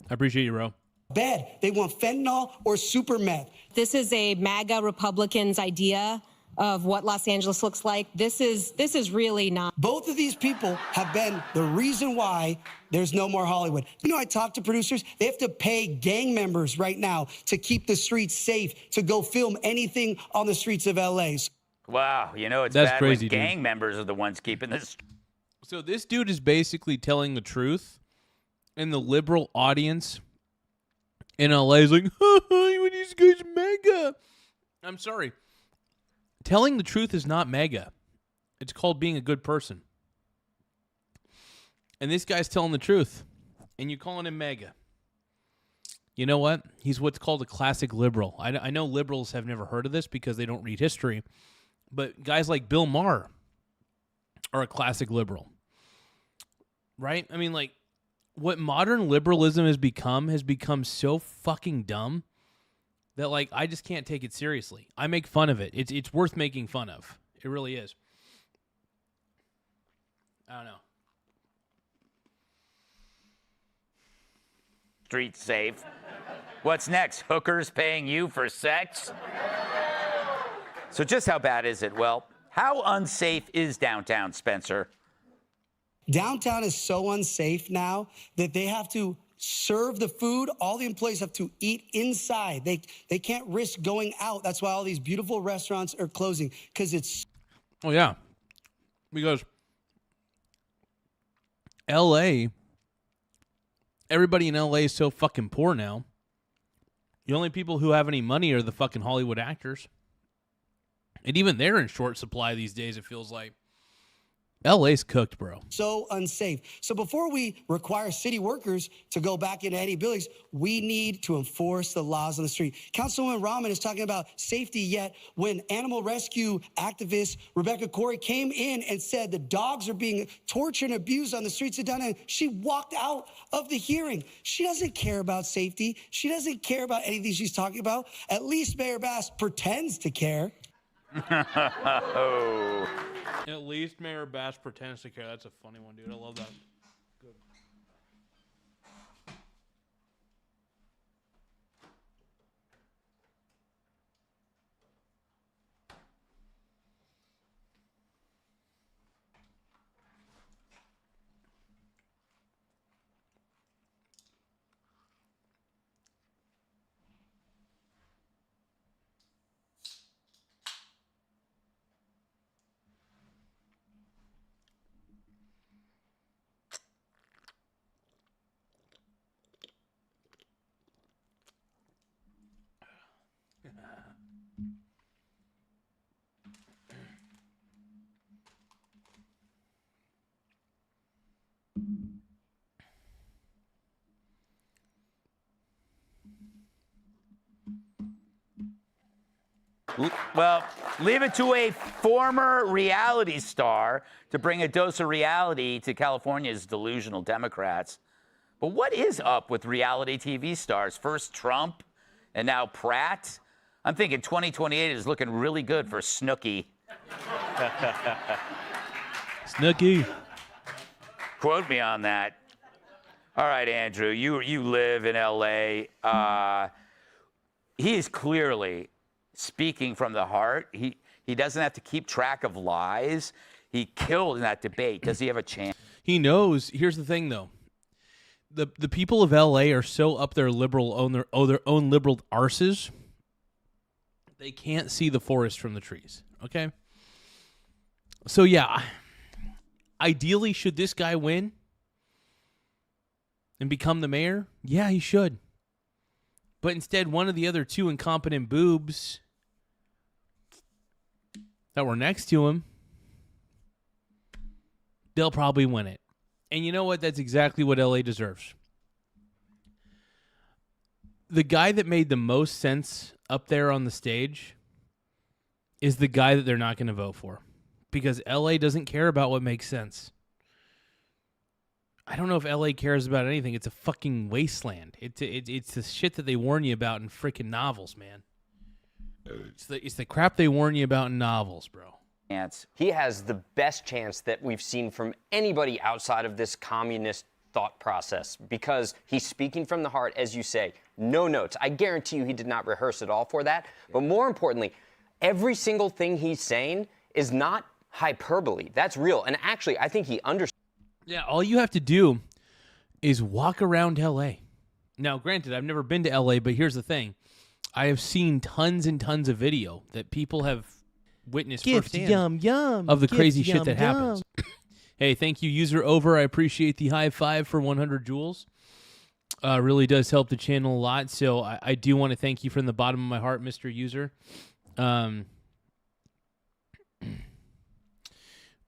I appreciate you, bro. Bed. They want fentanyl or super meth. This is a MAGA Republicans' idea of what Los Angeles looks like. This is really not. Both of these people have been the reason why there's no more Hollywood. You know, I talk to producers. They have to pay gang members right now to keep the streets safe, to go film anything on the streets of LA. Wow, you know, it's That's bad crazy, when gang members are the ones keeping this. So this dude is basically telling the truth, and the liberal audience in LA is like, what these guys mega. I'm sorry. Telling the truth is not mega. It's called being a good person. And this guy's telling the truth, and you're calling him mega. You know what? He's what's called a classic liberal. I know liberals have never heard of this because they don't read history, but guys like Bill Maher are a classic liberal. Right? I mean, like, what modern liberalism has become so fucking dumb that, like, I just can't take it seriously. I make fun of it. It's worth making fun of. It really is. I don't know. Street safe. What's next? Hookers paying you for sex? So just how bad is it? Well, how unsafe is downtown, Spencer? Downtown is so unsafe now that they have to serve the food. All the employees have to eat inside. They can't risk going out. That's why all these beautiful restaurants are closing, because it's... Oh, yeah. Because L.A., everybody in L.A. is so fucking poor now. The only people who have any money are the fucking Hollywood actors. And even they're in short supply these days, it feels like. LA's cooked, bro. So unsafe. So before we require city workers to go back into any buildings, we need to enforce the laws on the street. Councilwoman Rahman is talking about safety, yet when animal rescue activist Rebecca Corey came in and said the dogs are being tortured and abused on the streets of downtown, she walked out of the hearing. She doesn't care about safety. She doesn't care about anything she's talking about. At least Mayor Bass pretends to care. Oh. At least Mayor Bass pretends to care. That's a funny one, dude. I love that. Good. Well, leave it to a former reality star to bring a dose of reality to California's delusional Democrats. But what is up with reality TV stars? First Trump and now Pratt. I'm thinking 2028 is looking really good for Snooki. Snooky. Quote me on that. All right, Andrew, you live in L.A. He is clearly speaking from the heart. He doesn't have to keep track of lies. He killed in that debate. Does he have a chance? He knows. Here's the thing, though. The people of L.A. are so up their own liberal arses. They can't see the forest from the trees. Okay. So yeah, ideally, should this guy win and become the mayor? Yeah, he should. But instead, one of the other two incompetent boobs that were next to him, they'll probably win it. And you know what? That's exactly what LA deserves. The guy that made the most sense up there on the stage is the guy that they're not going to vote for. Because LA doesn't care about what makes sense. I don't know if LA cares about anything. It's a fucking wasteland. It's the shit that they warn you about in freaking novels, man. It's the crap they warn you about in novels, bro. He has the best chance that we've seen from anybody outside of this communist thought process because he's speaking from the heart, as you say. No notes. I guarantee you he did not rehearse at all for that. But more importantly, every single thing he's saying is not hyperbole. That's real. And actually, I think he understands. Yeah, all you have to do is walk around L.A. Now, granted, I've never been to L.A., but here's the thing. I have seen tons and tons of video that people have witnessed firsthand of the crazy shit that happens. Hey, thank you, User Over. I appreciate the high five for 100 joules. Really does help the channel a lot, so I do want to thank you from the bottom of my heart, Mr. User.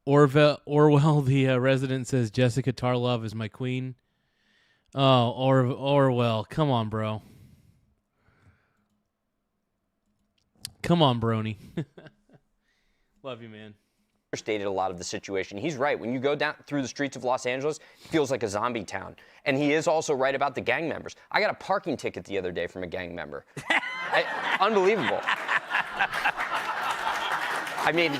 Orwell, the resident, says Jessica Tarlov is my queen. Oh, Orwell, come on, bro. Come on, Brony. Love you, man. Understated a lot of the situation. He's right. When you go down through the streets of Los Angeles, it feels like a zombie town. And he is also right about the gang members. I got a parking ticket the other day from a gang member. Unbelievable. I mean,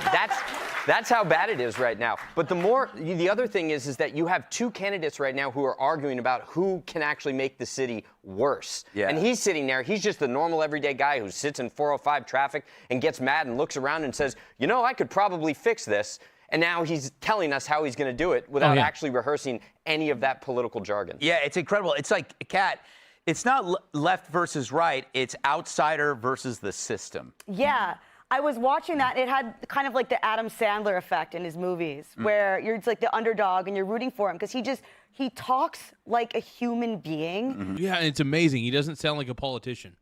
that's how bad it is right now. But the other thing is that you have two candidates right now who are arguing about who can actually make the city worse. Yeah. And he's sitting there. He's just the normal everyday guy who sits in 405 traffic and gets mad and looks around and says, you know, I could probably fix this. And now he's telling us how he's going to do it without actually rehearsing any of that political jargon. Yeah, it's incredible. It's like, Kat, it's not left versus right. It's outsider versus the system. Yeah. I was watching that. It had kind of like the Adam Sandler effect in his movies, where you're like the underdog and you're rooting for him because he talks like a human being. Mm-hmm. Yeah, and it's amazing. He doesn't sound like a politician.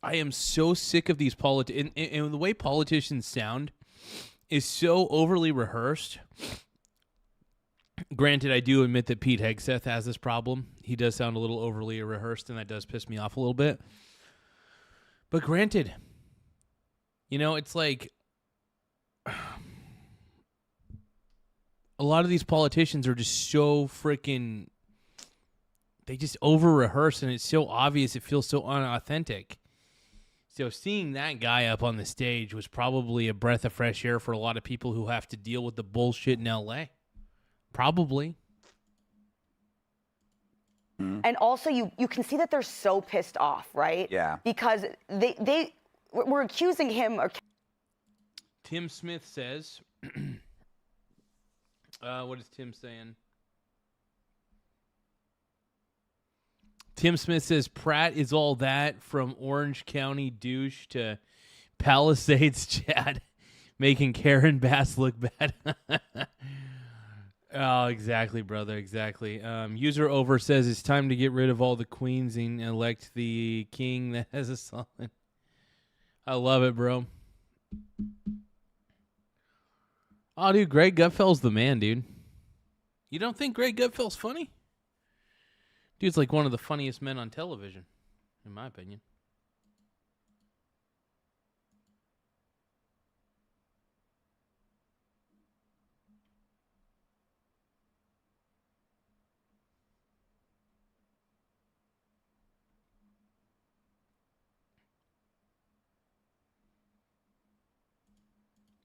I am so sick of these politicians. And the way politicians sound is so overly rehearsed. Granted, I do admit that Pete Hegseth has this problem. He does sound a little overly rehearsed, and that does piss me off a little bit. But granted, you know, it's like a lot of these politicians are just so freaking, they just over-rehearse, and it's so obvious. It feels so unauthentic. So seeing that guy up on the stage was probably a breath of fresh air for a lot of people who have to deal with the bullshit in L.A. Probably. And also, you can see that they're so pissed off, right? Yeah. Because they were accusing him. Tim Smith says, what is Tim saying? Tim Smith says Pratt is all that from Orange County douche to Palisades Chad, making Karen Bass look bad. Oh, exactly, brother, exactly. User Over says it's time to get rid of all the queens and elect the king that has a solid. I love it, bro. Oh, dude, Greg Gutfeld's the man, dude. You don't think Greg Gutfeld's funny? Dude's like one of the funniest men on television, in my opinion.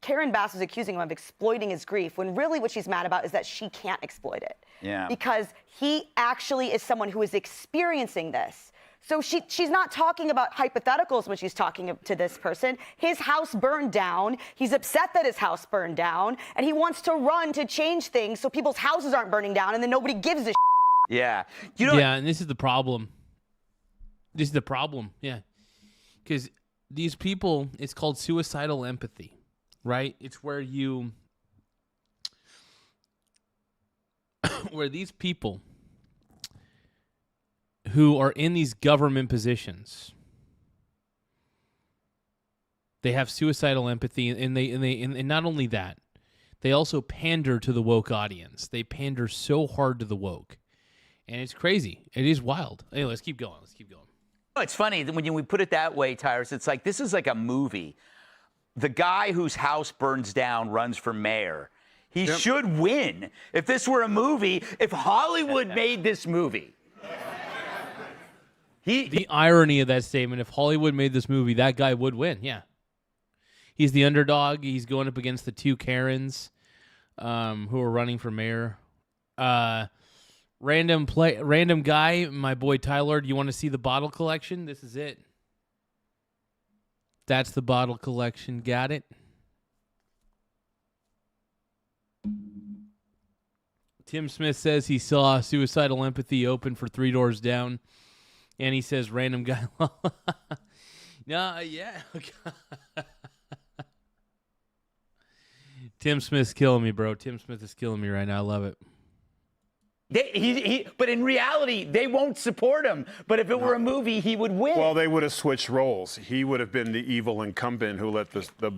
Karen Bass was accusing him of exploiting his grief, when really what she's mad about is that she can't exploit it. Yeah. Because he actually is someone who is experiencing this. So she's not talking about hypotheticals when she's talking to this person. His house burned down. He's upset that his house burned down, and he wants to run to change things so people's houses aren't burning down, and then nobody gives a shit. Yeah. Yeah, and this is the problem. This is the problem, yeah. Because these people, it's called suicidal empathy, right? It's where where these people who are in these government positions, they have suicidal empathy, and not only that, they also pander to the woke audience. They pander so hard to the woke, and it's crazy. It is wild. Anyway, let's keep going. It's funny that when we put it that way, Tyrus, it's like this is like a movie. The guy whose house burns down runs for mayor. He should win. If this were a movie, if Hollywood made this movie. The irony of that statement, if Hollywood made this movie, that guy would win, yeah. He's the underdog. He's going up against the two Karens who are running for mayor. Random guy, my boy Tyler, do you want to see the bottle collection? This is it. That's the bottle collection. Got it? Tim Smith says he saw Suicidal Empathy open for 3 Doors Down. And he says, random guy. No, yeah. Tim Smith's killing me, bro. Tim Smith is killing me right now. I love it. But in reality, they won't support him. But if it were a movie, he would win. Well, they would have switched roles. He would have been the evil incumbent who let the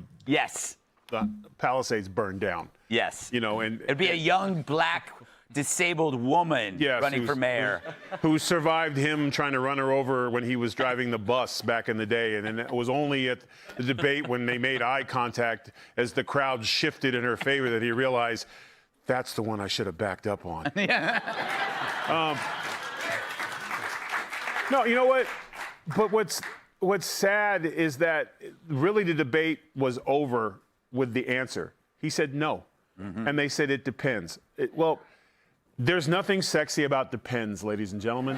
Palisades burn down. Yes. You know, and it'd be a young black disabled woman running for mayor. Who survived him trying to run her over when he was driving the bus back in the day. And then it was only at the debate when they made eye contact as the crowd shifted in her favor that he realized that's the one I should have backed up on. No, you know what? But what's sad is that really the debate was over with the answer. He said no. And they said it depends. Well, there's nothing sexy about depends, ladies and gentlemen.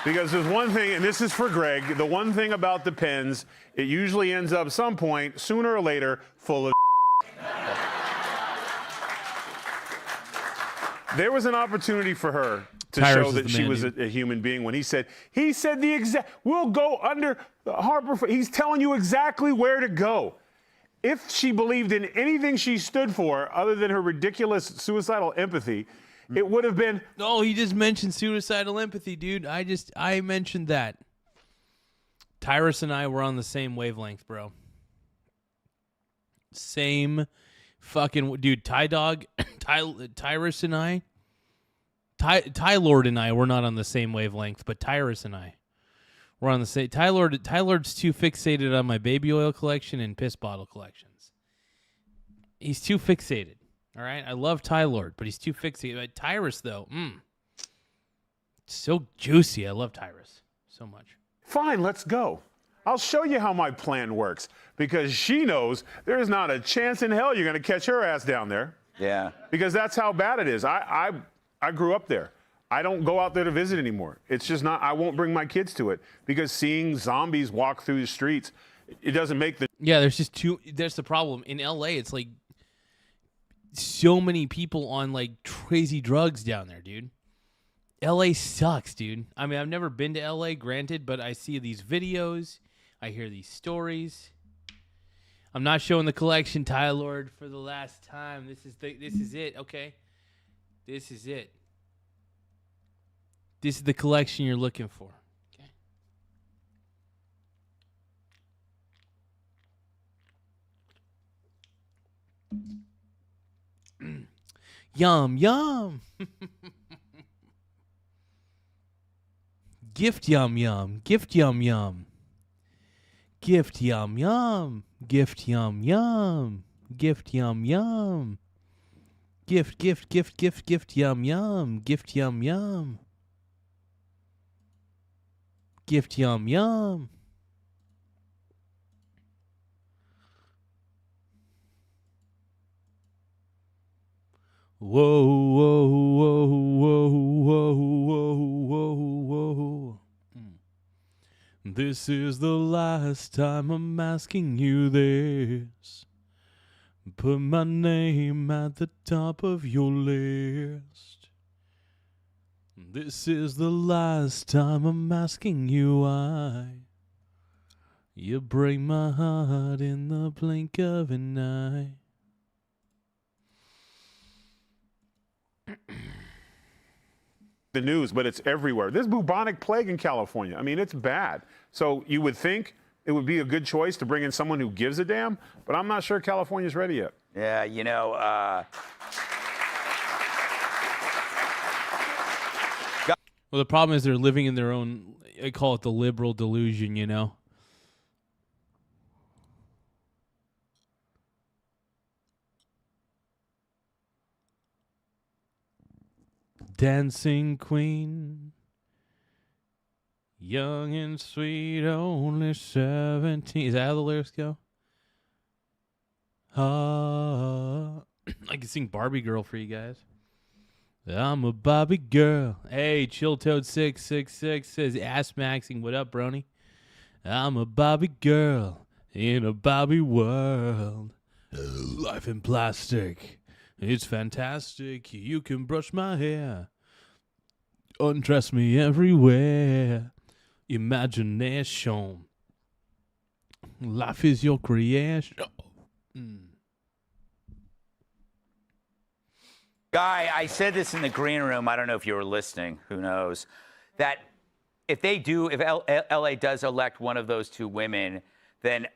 Because there's one thing, and this is for Greg, the one thing about depends, it usually ends up some point, sooner or later, full of There was an opportunity for her to show that she was a human being when he said the exact, we'll go under Harper. He's telling you exactly where to go. If she believed in anything she stood for other than her ridiculous suicidal empathy, it would have been. No, he just mentioned suicidal empathy, dude. I mentioned that. Tyrus and I were on the same wavelength, bro. Same fucking dude. Tyrus and I. Ty Lord and I were not on the same wavelength, but Tyrus and I were on the same. Ty Lord's too fixated on my baby oil collection and piss bottle collections. He's too fixated. All right, I love Ty Lord, but he's too fixated. But Tyrus, though, so juicy. I love Tyrus so much. Fine, let's go. I'll show you how my plan works because she knows there's not a chance in hell you're going to catch her ass down there. Yeah. Because that's how bad it is. I grew up there. I don't go out there to visit anymore. It's just not, I won't bring my kids to it because seeing zombies walk through the streets, it doesn't make the. Yeah, there's the problem. In LA, it's like so many people on like crazy drugs down there, dude. LA sucks, dude. I mean, I've never been to LA, granted, but I see these videos. I hear these stories. I'm not showing the collection, Ty Lord, for the last time. This is it, okay? This is it. This is the collection you're looking for. Okay. Yum, yum. Gift yum, yum. Gift yum, yum. Gift yum, yum. Gift yum, yum. Gift yum, yum. Gift, gift, gift, gift, gift yum, yum. Gift yum, yum. Gift yum, yum. Whoa, whoa, whoa, whoa, whoa, whoa, whoa, whoa. This is the last time I'm asking you this. Put my name at the top of your list. This is the last time I'm asking you why. You break my heart in the blink of an eye. The news, but it's everywhere. There's bubonic plague in California. I mean, it's bad. So you would think it would be a good choice to bring in someone who gives a damn, but I'm not sure California's ready yet. Yeah, you know, well, the problem is they're living in their own, I call it the liberal delusion, you know? Dancing queen, young and sweet, only 17. Is that how the lyrics go? I can sing Barbie Girl for you guys. I'm a Barbie girl. Hey, Chill Toad 666 says ass maxing. What up, Brony? I'm a Barbie girl in a Barbie world. Life in plastic. It's fantastic. You can brush my hair. Undress me everywhere. Imagination. Life is your creation. Guy, I said this in the green room. I don't know if you were listening. Who knows? That if LA does elect one of those two women, then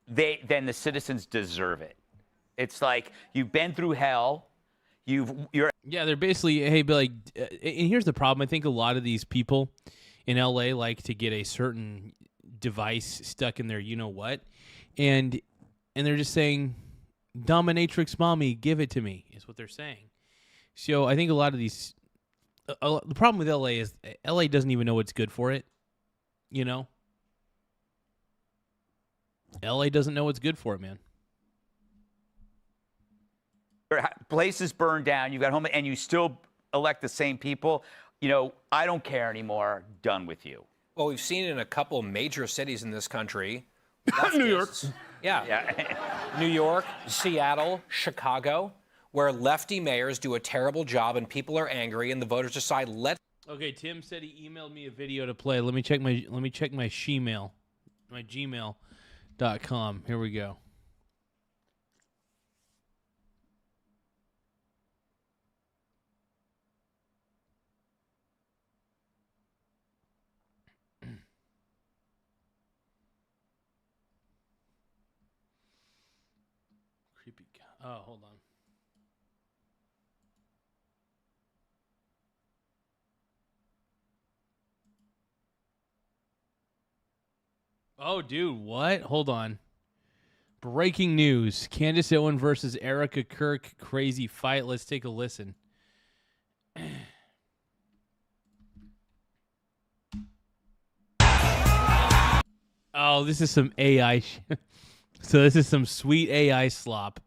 the citizens deserve it. It's like you've been through hell. Yeah, they're basically, hey, but like, and here's the problem. I think a lot of these people in LA like to get a certain device stuck in their you-know-what, and they're just saying, dominatrix mommy, give it to me, is what they're saying. So I think a lot of these, the problem with LA is LA doesn't even know what's good for it, you know? LA doesn't know what's good for it, man. Places burned down, you got home, and you still elect the same people. You know, I don't care anymore. Done with you. Well, we've seen it in a couple major cities in this country. New York. Yeah. New York, Seattle, Chicago, where lefty mayors do a terrible job and people are angry and the voters decide, Okay, Tim said he emailed me a video to play. Let me check my Gmail, my gmail.com. Here we go. Oh, hold on. Oh, dude, what? Hold on. Breaking news. Candace Owen versus Erica Kirk. Crazy fight. Let's take a listen. Oh, this is some AI So this is some sweet AI slop.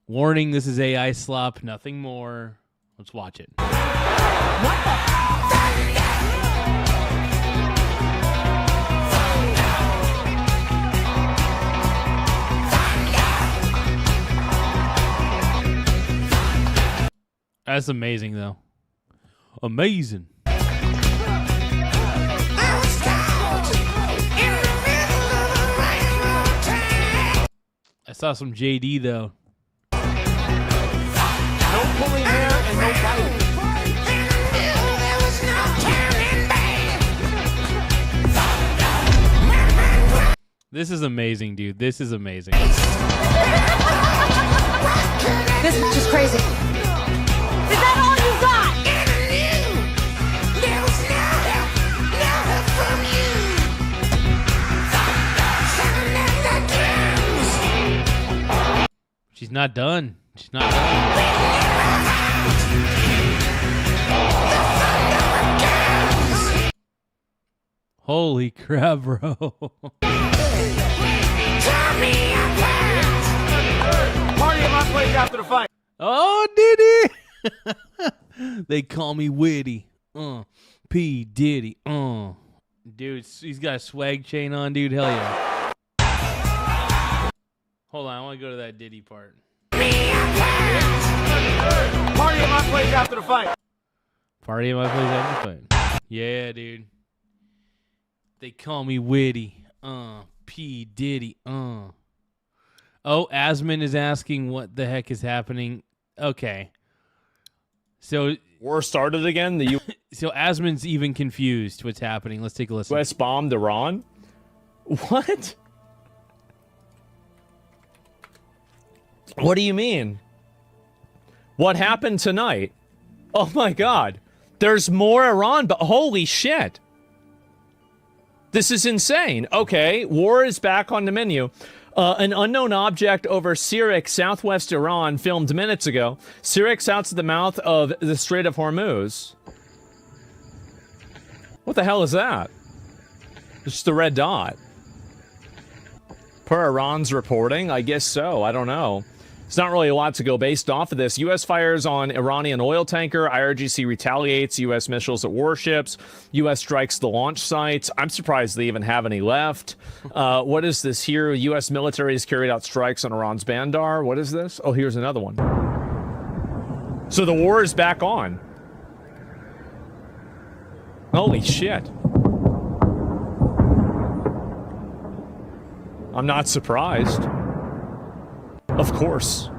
Warning, this is AI slop, nothing more. Let's watch it. That's amazing, though. Amazing. I saw some JD, though. No pulling hair and no biting. This is amazing, dude. This is amazing. This is just crazy. Is that all you got? She's not done. She's not done. Holy crap, bro. Party at my place after the fight. Oh, Diddy. They call me Witty. P. Diddy. Dude, he's got a swag chain on, dude. Hell yeah. Hold on, I want to go to that Diddy part. Party at my place after the fight. Party at my place after the fight. Yeah, dude. They call me Witty. P. Diddy. Oh, Asmund is asking what the heck is happening. Okay. So war started again. So Asmund's even confused what's happening. Let's take a listen. U.S. bombed Iran? What? What do you mean? What happened tonight? Oh my God. There's more Iran, but holy shit. This is insane. Okay, war is back on the menu. An unknown object over Sirik, southwest Iran, filmed minutes ago. Sirik south of the mouth of the Strait of Hormuz. What the hell is that? It's just a red dot. Per Iran's reporting? I guess so. I don't know. It's not really a lot to go based off of this. U.S. fires on Iranian oil tanker. IRGC retaliates. U.S. missiles at warships. U.S. strikes the launch sites. I'm surprised they even have any left. What is this here? U.S. military has carried out strikes on Iran's Bandar. What is this? Oh, here's another one. So the war is back on. Holy shit. I'm not surprised. Of course.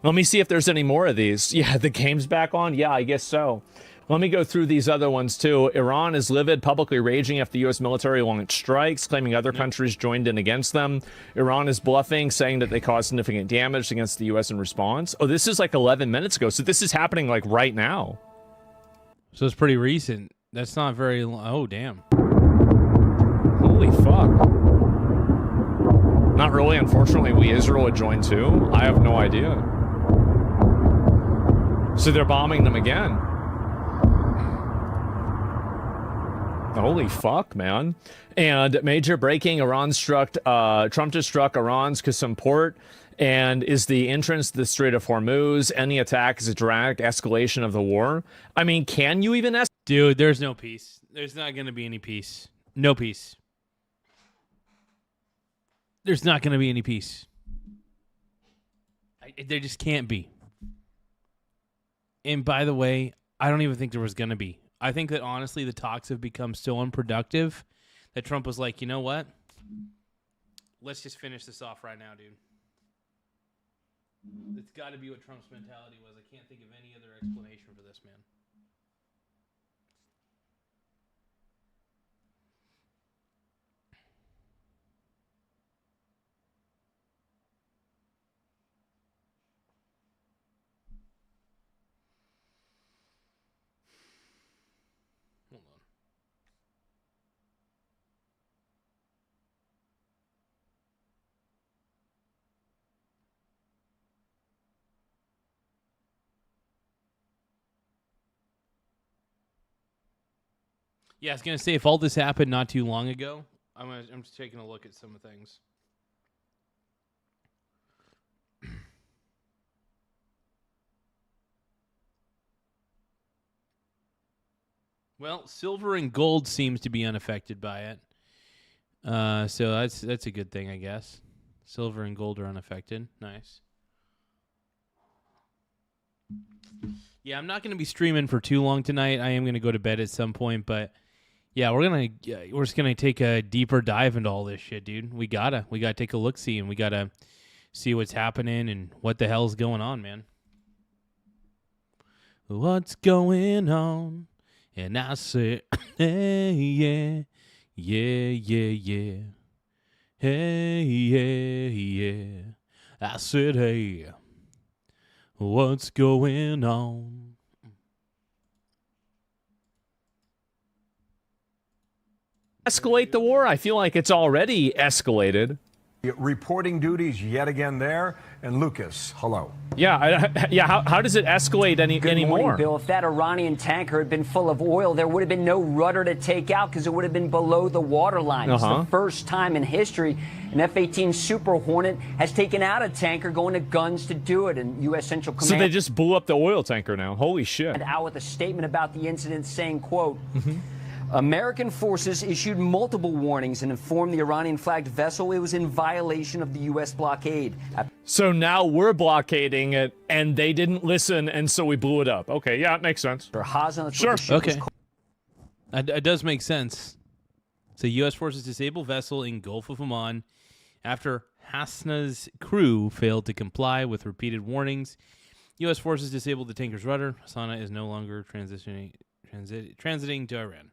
Let me see if there's any more of these. Yeah, the game's back on? Yeah, I guess so. Let me go through these other ones, too. Iran is livid, publicly raging after the U.S. military launched strikes, claiming other countries joined in against them. Iran is bluffing, saying that they caused significant damage against the U.S. in response. Oh, this is like 11 minutes ago, so this is happening like right now. So it's pretty recent. That's not very long. Oh, damn. Holy fuck. Not really. Unfortunately, Israel had joined too. I have no idea. So they're bombing them again. Holy fuck, man. And major breaking, Trump just struck Iran's Qasem port and is the entrance to the Strait of Hormuz. Any attack is a direct escalation of the war. I mean, can you even Dude, there's no peace. There's not going to be any peace. No peace. There's not going to be any peace. There just can't be. And by the way, I don't even think there was going to be. I think that honestly the talks have become so unproductive that Trump was like, you know what? Let's just finish this off right now, dude. It's got to be what Trump's mentality was. I can't think of any other explanation for this, man. Yeah, I was gonna say if all this happened not too long ago, I'm just taking a look at some things. Well, silver and gold seems to be unaffected by it, so that's a good thing, I guess. Silver and gold are unaffected. Nice. Yeah, I'm not going to be streaming for too long tonight. I am going to go to bed at some point, but yeah, we're just gonna take a deeper dive into all this shit, dude. We gotta take a look, see, and we gotta see what's happening and what the hell's going on, man. What's going on? And I say, hey, yeah, yeah, yeah, yeah, hey, yeah, yeah. I said, hey, what's going on? Escalate the war? I feel like it's already escalated. Reporting duties yet again there. And Lucas, hello. Yeah, how does it escalate Good anymore? morning, Bill. If that Iranian tanker had been full of oil, there would have been no rudder to take out because it would have been below the waterline. It's the first time in history an F-18 Super Hornet has taken out a tanker going to guns to do it. And U.S. Central Command... So they just blew up the oil tanker now. Holy shit. ...out with a statement about the incident saying, quote... American forces issued multiple warnings and informed the Iranian-flagged vessel it was in violation of the U.S. blockade. So now we're blockading it, and they didn't listen, and so we blew it up. Okay, yeah, it makes sense. Sure. Okay. It does make sense. So U.S. forces disable vessel in Gulf of Oman after Hasna's crew failed to comply with repeated warnings. U.S. forces disabled the tanker's rudder. Hasna is no longer transiting to Iran.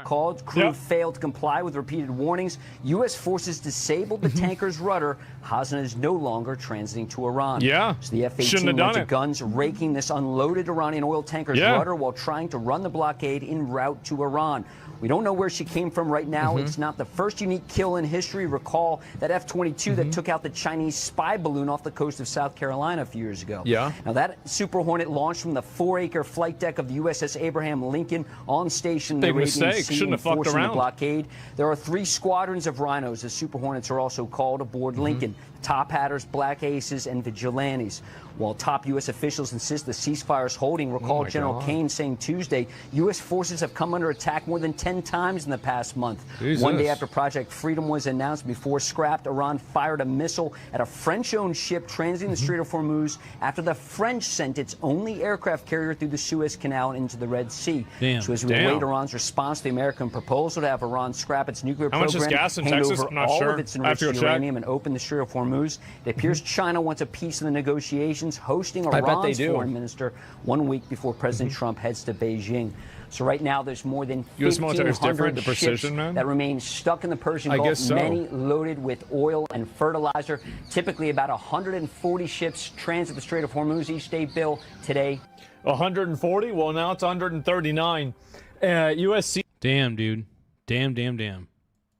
Called crew failed to comply with repeated warnings. U.S. forces disabled the tanker's rudder. Hasna is no longer transiting to Iran. Yeah. So the F-18 went to guns, raking this unloaded Iranian oil tanker's rudder while trying to run the blockade en route to Iran. We don't know where she came from right now. It's not the first unique kill in history. Recall that F-22 that took out the Chinese spy balloon off the coast of South Carolina a few years ago. Yeah. Now that Super Hornet launched from the 4-acre flight deck of the USS Abraham Lincoln on station in the Arabian Sea, shouldn't have fucked enforcing around. the blockade. There are 3 squadrons of Rhinos, as Super Hornets are also called, aboard Lincoln. Top Hatters, Black Aces, and Vigilantes. While top U.S. officials insist the ceasefire is holding, recall General Kane saying Tuesday, U.S. forces have come under attack more than 10 times in the past month. Jesus. One day after Project Freedom was announced, before scrapped, Iran fired a missile at a French-owned ship transiting the Strait of Hormuz after the French sent its only aircraft carrier through the Suez Canal and into the Red Sea. So as we await Iran's response to the American proposal to have Iran scrap its nuclear How much program, is gas in hand Texas? over I'm not all sure. of its I have to enriched go check. uranium and open the Strait of Hormuz. It appears China wants a piece in the negotiations, hosting I bet they Iran's do. foreign minister 1 week before President Trump heads to Beijing. So right now, there's more than U.S. military is different, 1,500 the ships precision, man. that remain stuck in the Persian I Gulf, guess so. many loaded with oil and fertilizer. Typically, about 140 ships transit the Strait of Hormuz each day, Bill. Today, 140? Well, now it's 139. USC. Damn, dude. Damn.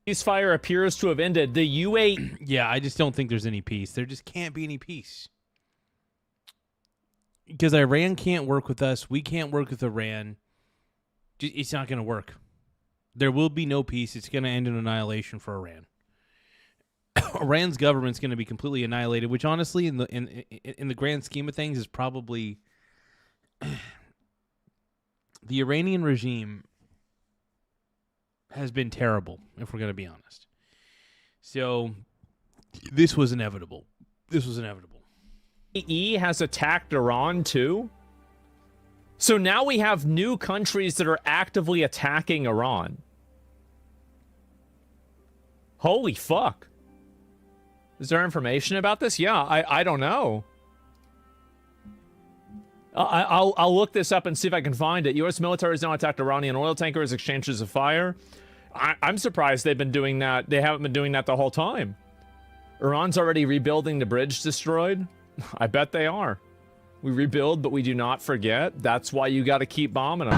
Ceasefire appears to have ended. The UAE. Yeah, I just don't think there's any peace. There just can't be any peace. Because Iran can't work with us. We can't work with Iran. It's not going to work. There will be no peace. It's going to end in annihilation for Iran. Iran's government's going to be completely annihilated, which honestly, in the grand scheme of things, is probably the Iranian regime has been terrible, if we're going to be honest. So this was inevitable. UAE has attacked Iran too. So now we have new countries that are actively attacking Iran. Holy fuck. Is there information about this? Yeah, I don't know. I'll look this up and see if I can find it. U.S. military has now attacked Iranian oil tankers, exchanges of fire. I'm surprised they've been doing that. They haven't been doing that the whole time. Iran's already rebuilding the bridge destroyed. I bet they are. We rebuild, but we do not forget. That's why you got to keep bombing them.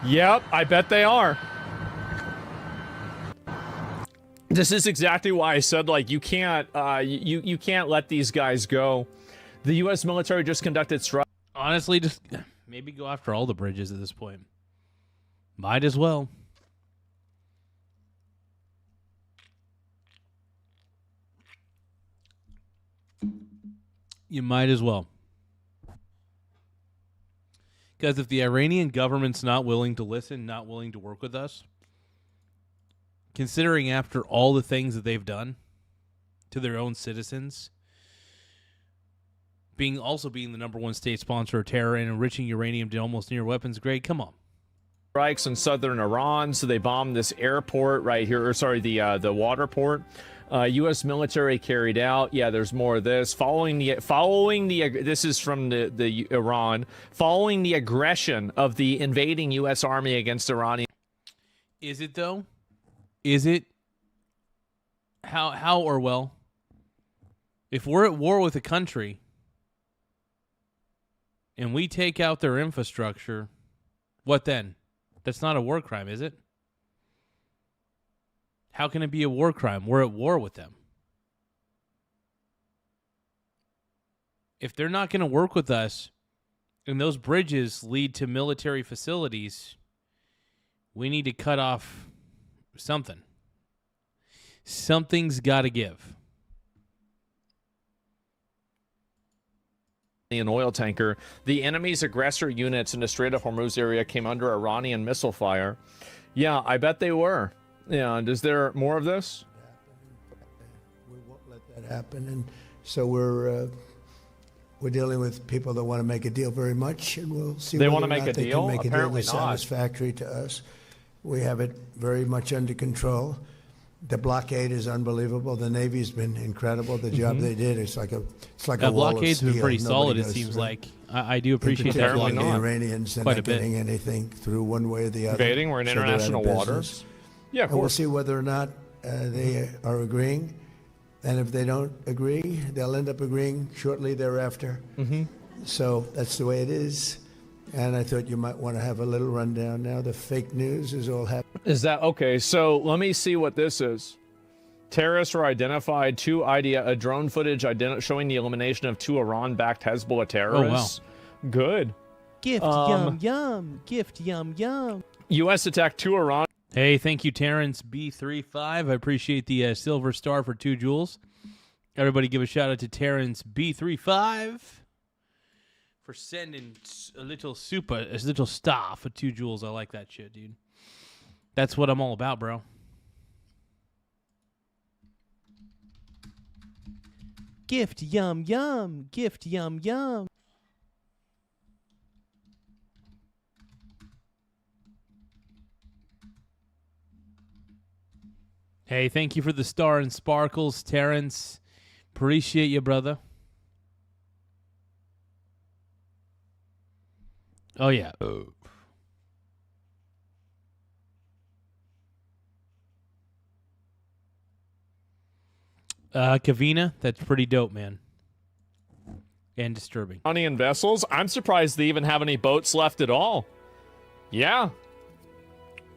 Yep, I bet they are. This is exactly why I said, like, you can't you can't let these guys go. The U.S. military just conducted strikes. Honestly, just maybe go after all the bridges at this point. Might as well. You might as well. Because if the Iranian government's not willing to listen, not willing to work with us, considering after all the things that they've done to their own citizens, being the #1 state sponsor of terror and enriching uranium to almost near weapons grade, come on. Strikes in southern Iran, so they bombed this airport right here, or sorry, the water port. U.S. military carried out. Yeah, there's more of this. This is from the Iran. Following the aggression of the invading U.S. Army against Iranian. Is it though? Is it? How or well? If we're at war with a country and we take out their infrastructure, What then? That's not a war crime, is it? How can it be a war crime? We're at war with them. If they're not going to work with us and those bridges lead to military facilities, we need to cut off something. Something's got to give. An oil tanker. The enemy's aggressor units in the Strait of Hormuz area came under Iranian missile fire. Yeah, I bet they were. Yeah, and is there more of this? We won't let that happen, and so we're dealing with people that want to make a deal very much, and we'll see. They whether want to or make not a they deal? Can make Apparently a deal not. that's satisfactory to us. We have it very much under control. The blockade is unbelievable. The Navy's been incredible. The job they did, it's like a That wall of blockade's steel. been pretty solid, Nobody it goes seems through. like. I do appreciate In that particular, blockade. the Iranians are Quite not a bit. getting anything through one way or the other. Invading, we're in so they're out of international business. waters. Yeah, of And we'll course. see whether or not they are agreeing. And if they don't agree, they'll end up agreeing shortly thereafter. Mm-hmm. So that's the way it is. And I thought you might want to have a little rundown now. The fake news is all happening. Is that okay? So let me see what this is. Terrorists were identified. Drone footage showing the elimination of 2 Iran-backed Hezbollah terrorists. Good. Gift, yum, yum. Gift, yum, yum. U.S. attacked 2 Iran. Hey, thank you, Terrence B35. I appreciate the silver star for 2 jewels. Everybody give a shout out to Terrence B35 for sending a little star for 2 jewels. I like that shit, dude. That's what I'm all about, bro. Gift, yum, yum. Gift, yum, yum. Hey, thank you for the star and sparkles, Terrence. Appreciate you, brother. Oh, yeah. Kavina, that's pretty dope, man. And disturbing. Iranian vessels. I'm surprised they even have any boats left at all. Yeah.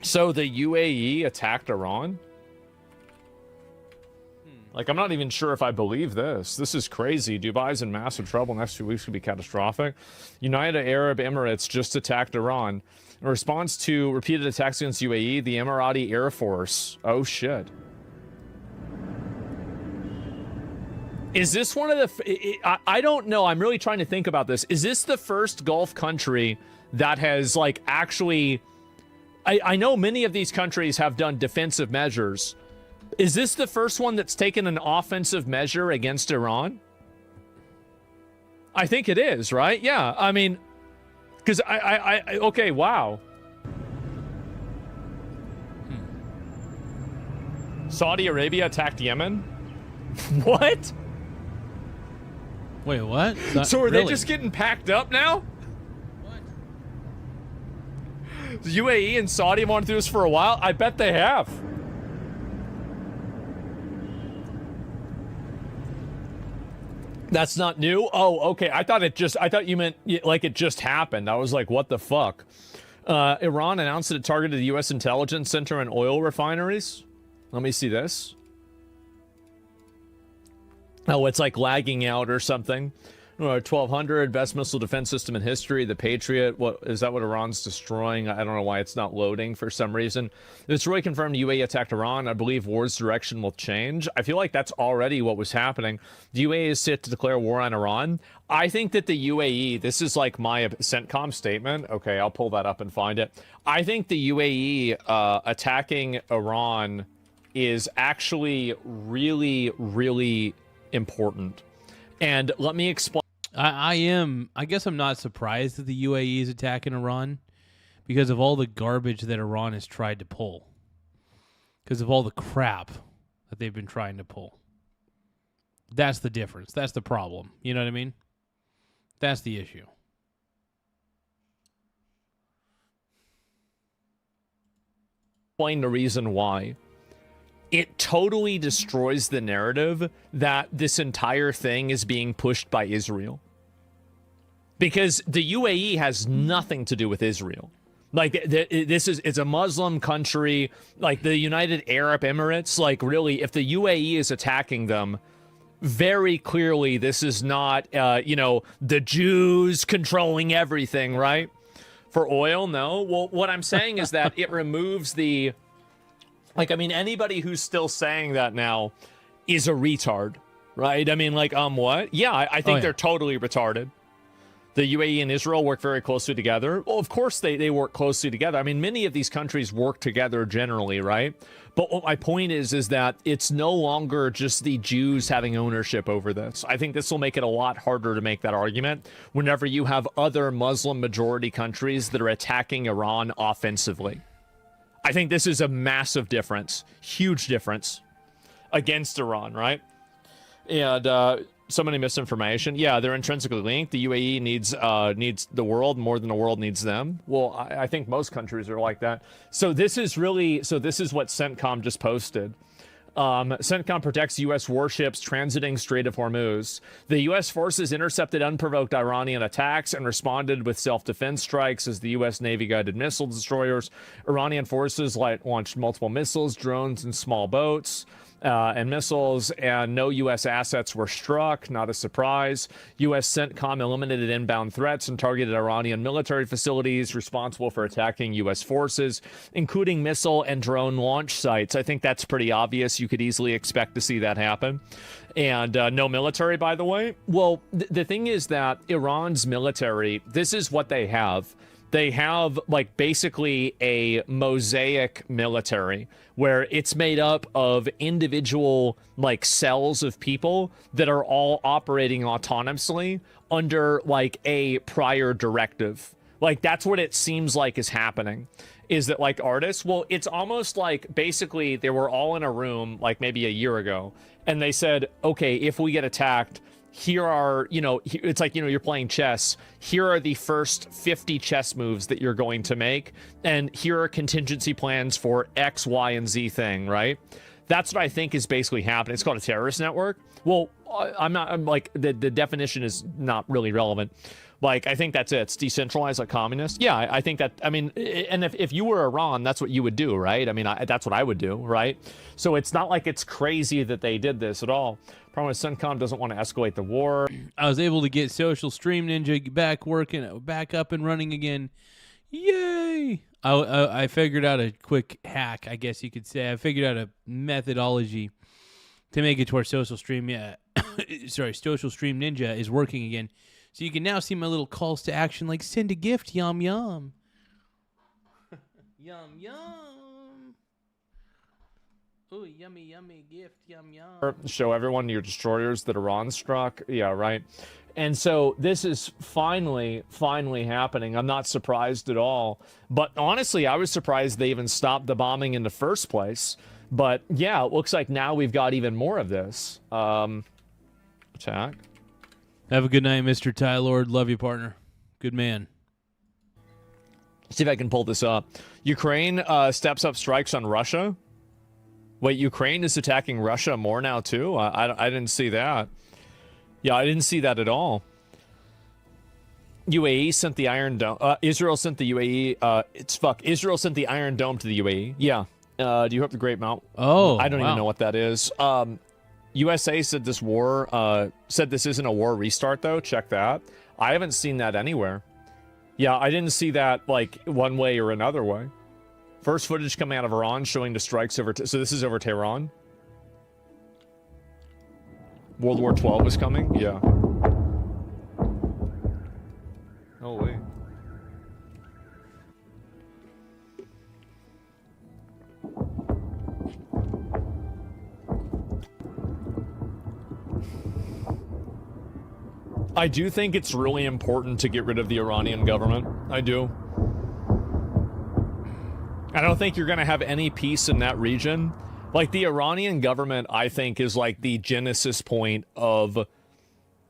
So the UAE attacked Iran? Like, I'm not even sure if I believe this. This is crazy. Dubai's in massive trouble. Next 2 weeks could be catastrophic. United Arab Emirates just attacked Iran. In response to repeated attacks against UAE, the Emirati Air Force. Oh, shit. Is this one of the... I don't know. I'm really trying to think about this. Is this the first Gulf country that has, like, actually... I know many of these countries have done defensive measures. Is this the first one that's taken an offensive measure against Iran? I think it is, right? Yeah, I mean, because okay, wow. Saudi Arabia attacked Yemen? What? Wait, what? So are they just getting packed up now? What? The UAE and Saudi have wanted to do this for a while? I bet they have. That's not new? Oh, okay. I thought you meant like it just happened. I was like, what the fuck? Iran announced that it targeted the U.S. intelligence center and oil refineries. Let me see this. Oh, it's like lagging out or something. 1200, best missile defense system in history, the Patriot. What is that? What Iran's destroying? I don't know why it's not loading for some reason. It's really confirmed UAE attacked Iran. I believe war's direction will change. I feel like that's already what was happening. The UAE is set to declare war on Iran. I think that the UAE, this is like my CENTCOM statement. Okay, I'll pull that up and find it. I think the UAE attacking Iran is actually really, really important. And let me explain. I guess I'm not surprised that the UAE is attacking Iran because of all the garbage that Iran has tried to pull. Because of all the crap that they've been trying to pull. That's the difference. That's the problem. You know what I mean? That's the issue. Explain the reason why. It totally destroys the narrative that this entire thing is being pushed by Israel. Because the UAE has nothing to do with Israel. Like, it's a Muslim country, like the United Arab Emirates. Like, really, if the UAE is attacking them, very clearly this is not, the Jews controlling everything, right? For oil, no. Well, what I'm saying is that it removes the, anybody who's still saying that now is a retard, right? I mean, what? Yeah, I think they're totally retarded. The UAE and Israel work very closely together. Well, of course they work closely together. I mean, many of these countries work together generally, right? But what my point is that it's no longer just the Jews having ownership over this. I think this will make it a lot harder to make that argument whenever you have other Muslim majority countries that are attacking Iran offensively. I think this is a massive difference, huge difference against Iran, right? And so many misinformation. Yeah, they're intrinsically linked. The UAE needs the world more than the world needs them. Well, I think most countries are like that. So this is what CENTCOM just posted. CENTCOM protects U.S. warships transiting Strait of Hormuz. The U.S. forces intercepted unprovoked Iranian attacks and responded with self-defense strikes as the U.S. Navy-guided missile destroyers. Iranian forces launched multiple missiles, drones, and small boats. And missiles, and no U.S. assets were struck. Not a surprise. U.S. CENTCOM eliminated inbound threats and targeted Iranian military facilities responsible for attacking U.S. forces, including missile and drone launch sites. I think that's pretty obvious. You could easily expect to see that happen. And no military, by the way. Well, the thing is that Iran's military, this is what they have. They have basically a mosaic military where it's made up of individual cells of people that are all operating autonomously under a prior directive. That's what it seems like is happening. Is that artists? Well, it's almost basically they were all in a room maybe a year ago and they said, okay, if we get attacked, here are, it's you're playing chess. Here are the first 50 chess moves that you're going to make. And here are contingency plans for X, Y, and Z thing, right? That's what I think is basically happening. It's called a terrorist network. Well, the definition is not really relevant. I think that's it. It's decentralized like communist. Yeah, I think that, and if you were Iran, that's what you would do, right? That's what I would do, right? So it's not like it's crazy that they did this at all. Problem is CENTCOM doesn't want to escalate the war. I was able to get Social Stream Ninja back up and running again. Yay! I figured out a quick hack, I guess you could say. I figured out a methodology to make it to where Social Stream Ninja is working again. So you can now see my little calls to action, like send a gift, yum yum. Yum yum. Ooh, yummy yummy gift, yum yum. Show everyone your destroyers that Iran struck. Yeah, right. And so this is finally happening. I'm not surprised at all. But honestly, I was surprised they even stopped the bombing in the first place. But yeah, it looks like now we've got even more of this. Attack. Have a good night, Mr. Ty Lord. Love you, partner. Good man. See if I can pull this up. Ukraine steps up strikes on Russia. Wait, Ukraine is attacking Russia more now, too? I didn't see that. Yeah, I didn't see that at all. UAE sent the Iron Dome. Israel sent the UAE. Israel sent the Iron Dome to the UAE. Yeah. Do you have the Great Mount? Oh, I don't even know what that is. USA said this isn't a war restart, though. Check that. I haven't seen that anywhere. Yeah, I didn't see that, one way or another way. First footage coming out of Iran showing the strikes over... so this is over Tehran? World War XII is coming? Yeah. Oh, wait. I do think it's really important to get rid of the Iranian government. I do. I don't think you're going to have any peace in that region. The Iranian government, I think, is the genesis point of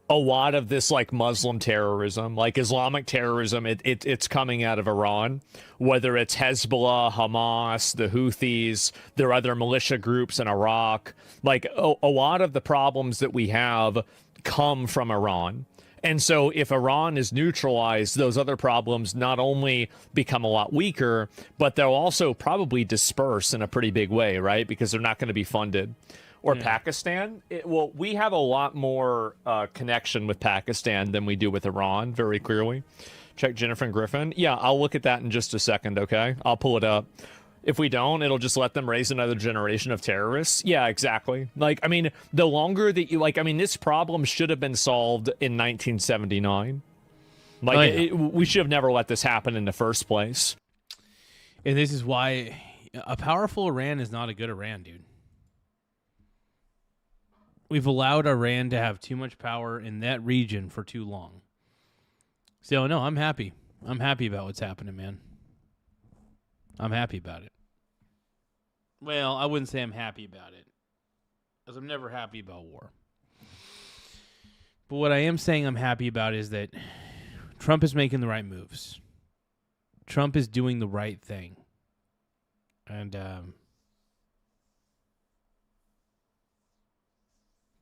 a lot of this Muslim terrorism, Islamic terrorism. It's coming out of Iran, whether it's Hezbollah, Hamas, the Houthis, there are other militia groups in Iraq. A lot of the problems that we have come from Iran. And so if Iran is neutralized, those other problems not only become a lot weaker, but they'll also probably disperse in a pretty big way, right? Because they're not going to be funded. Or Pakistan. Well, we have a lot more connection with Pakistan than we do with Iran, very clearly. Check Jennifer and Griffin. Yeah, I'll look at that in just a second, okay? I'll pull it up. If we don't, it'll just let them raise another generation of terrorists. Yeah, exactly. Like, I mean, the longer that you, like, I mean, this problem should have been solved in 1979. Like, we should have never let this happen in the first place. And this is why a powerful Iran is not a good Iran, dude. We've allowed Iran to have too much power in that region for too long. So, no, I'm happy. I'm happy about what's happening, man. I'm happy about it. Well, I wouldn't say I'm happy about it, because I'm never happy about war. But what I am saying I'm happy about is that Trump is making the right moves. Trump is doing the right thing. And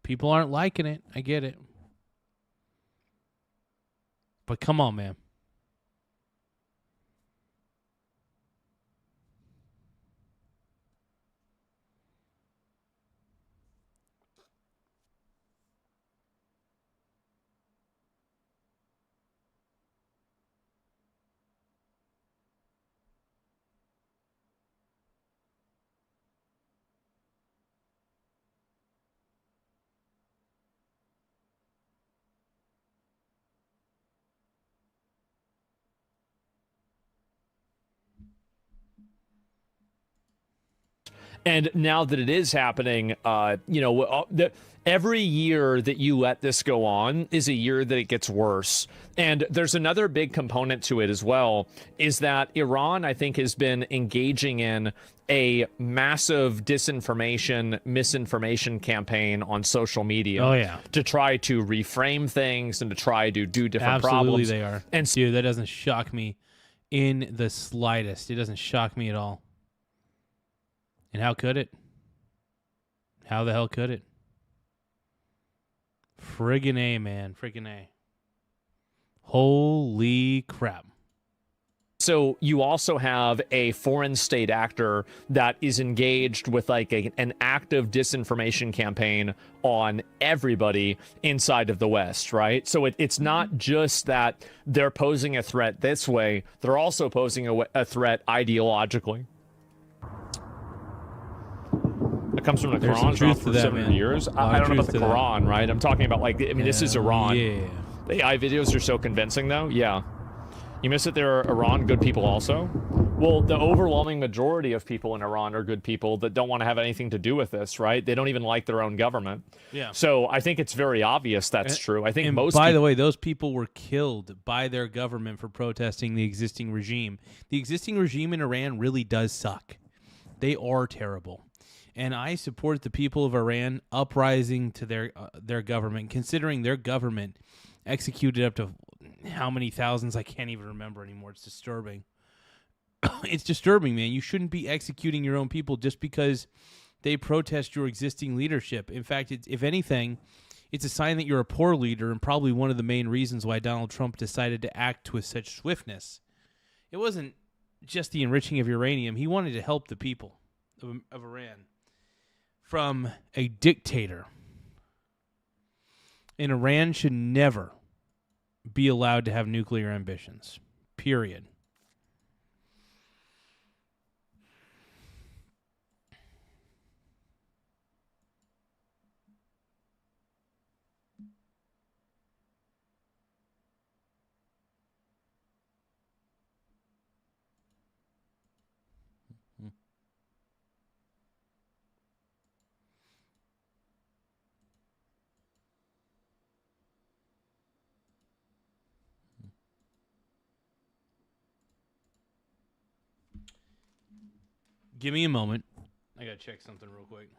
people aren't liking it. I get it. But come on, man. And now that it is happening, every year that you let this go on is a year that it gets worse. And there's another big component to it as well, is that Iran, I think, has been engaging in a massive disinformation, misinformation campaign on social media. To try to reframe things and to try to do different problems. Absolutely they are. And dude, that doesn't shock me in the slightest. It doesn't shock me at all. And how could it? How the hell could it? Friggin' A, man. Friggin' A. Holy crap. So you also have a foreign state actor that is engaged with like an active disinformation campaign on everybody inside of the West, right? So it's not just that they're posing a threat this way. They're also posing a threat ideologically. It comes from the There's Quran, some truth to that, 700 man. years. I don't know about the Quran, right? I'm talking about, like, I mean, this is Iran. Yeah. The AI videos are so convincing, though. Yeah. You miss that there are Iran good people also? Well, the overwhelming majority of people in Iran are good people that don't want to have anything to do with this, right? They don't even like their own government. Yeah. So I think it's very obvious that's true. I think and most by the way, those people were killed by their government for protesting the existing regime. The existing regime in Iran really does suck. They are terrible. And I support the people of Iran uprising to their government, considering their government executed up to how many thousands, I can't even remember anymore. It's disturbing. It's disturbing, man. You shouldn't be executing your own people just because they protest your existing leadership. In fact, if anything, it's a sign that you're a poor leader and probably one of the main reasons why Donald Trump decided to act with such swiftness. It wasn't just the enriching of uranium. He wanted to help the people of Iran from a dictator. And Iran should never be allowed to have nuclear ambitions. Period. Give me a moment. I gotta check something real quick.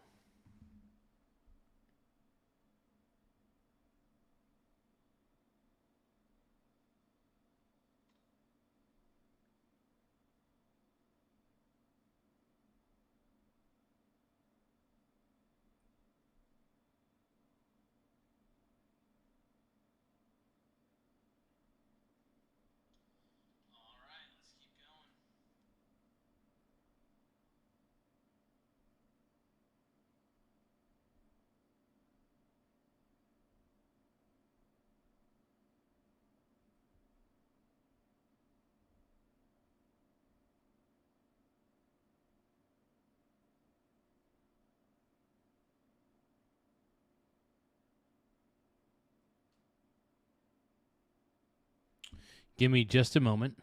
Give me just a moment.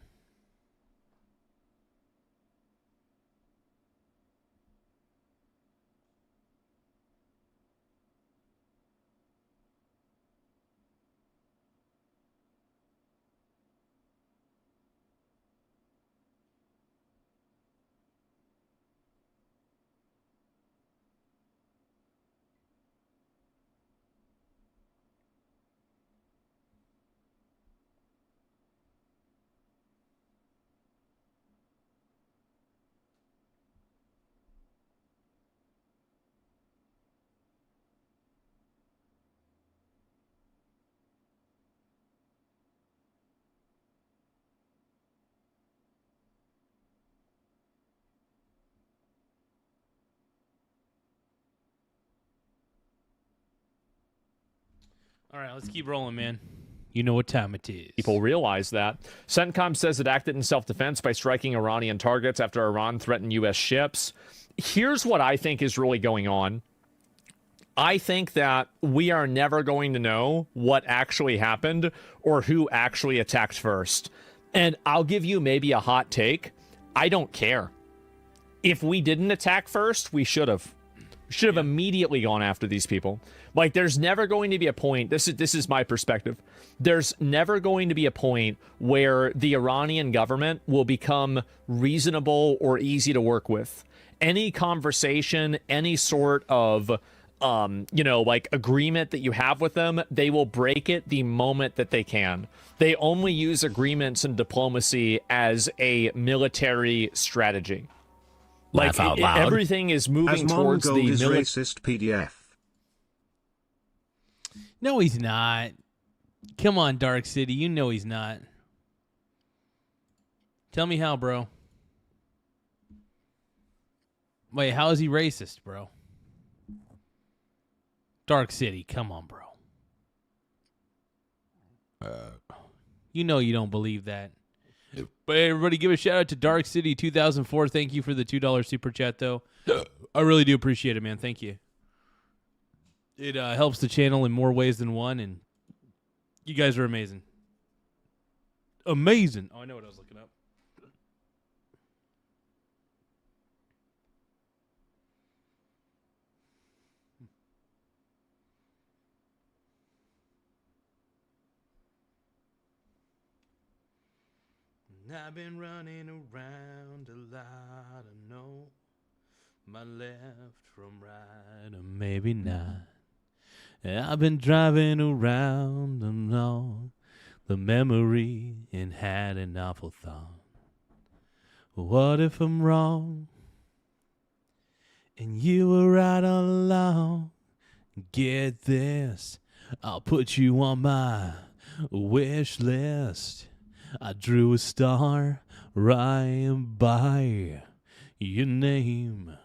All right, let's keep rolling, man. You know what time it is. People realize that. CENTCOM says it acted in self-defense by striking Iranian targets after Iran threatened U.S. ships. Here's what I think is really going on. I think that we are never going to know what actually happened or who actually attacked first. And I'll give you maybe a hot take. I don't care. If we didn't attack first, we should have. Should have immediately gone after these people. Like, there's never going to be a point, this is my perspective, there's never going to be a point where the Iranian government will become reasonable or easy to work with. Any conversation, any sort of, like agreement that you have with them, they will break it the moment that they can. They only use agreements and diplomacy as a military strategy. Laugh out loud. Everything is moving towards the racist PDF. No, he's not. Come on, Dark City. You know he's not. Tell me how, bro. Wait, how is he racist, bro? Dark City, come on, bro. You know you don't believe that. But hey, everybody, give a shout out to Dark City 2004. Thank you for the $2 super chat, though. I really do appreciate it, man. Thank you. It helps the channel in more ways than one, and you guys are amazing. Amazing. Oh, I know what I was looking up. I've been running around a lot, I know my left from right, or maybe not. I've been driving around and all the memory and had an awful thought. What if I'm wrong and you were right all along? Get this, I'll put you on my wish list. I drew a star right by your name.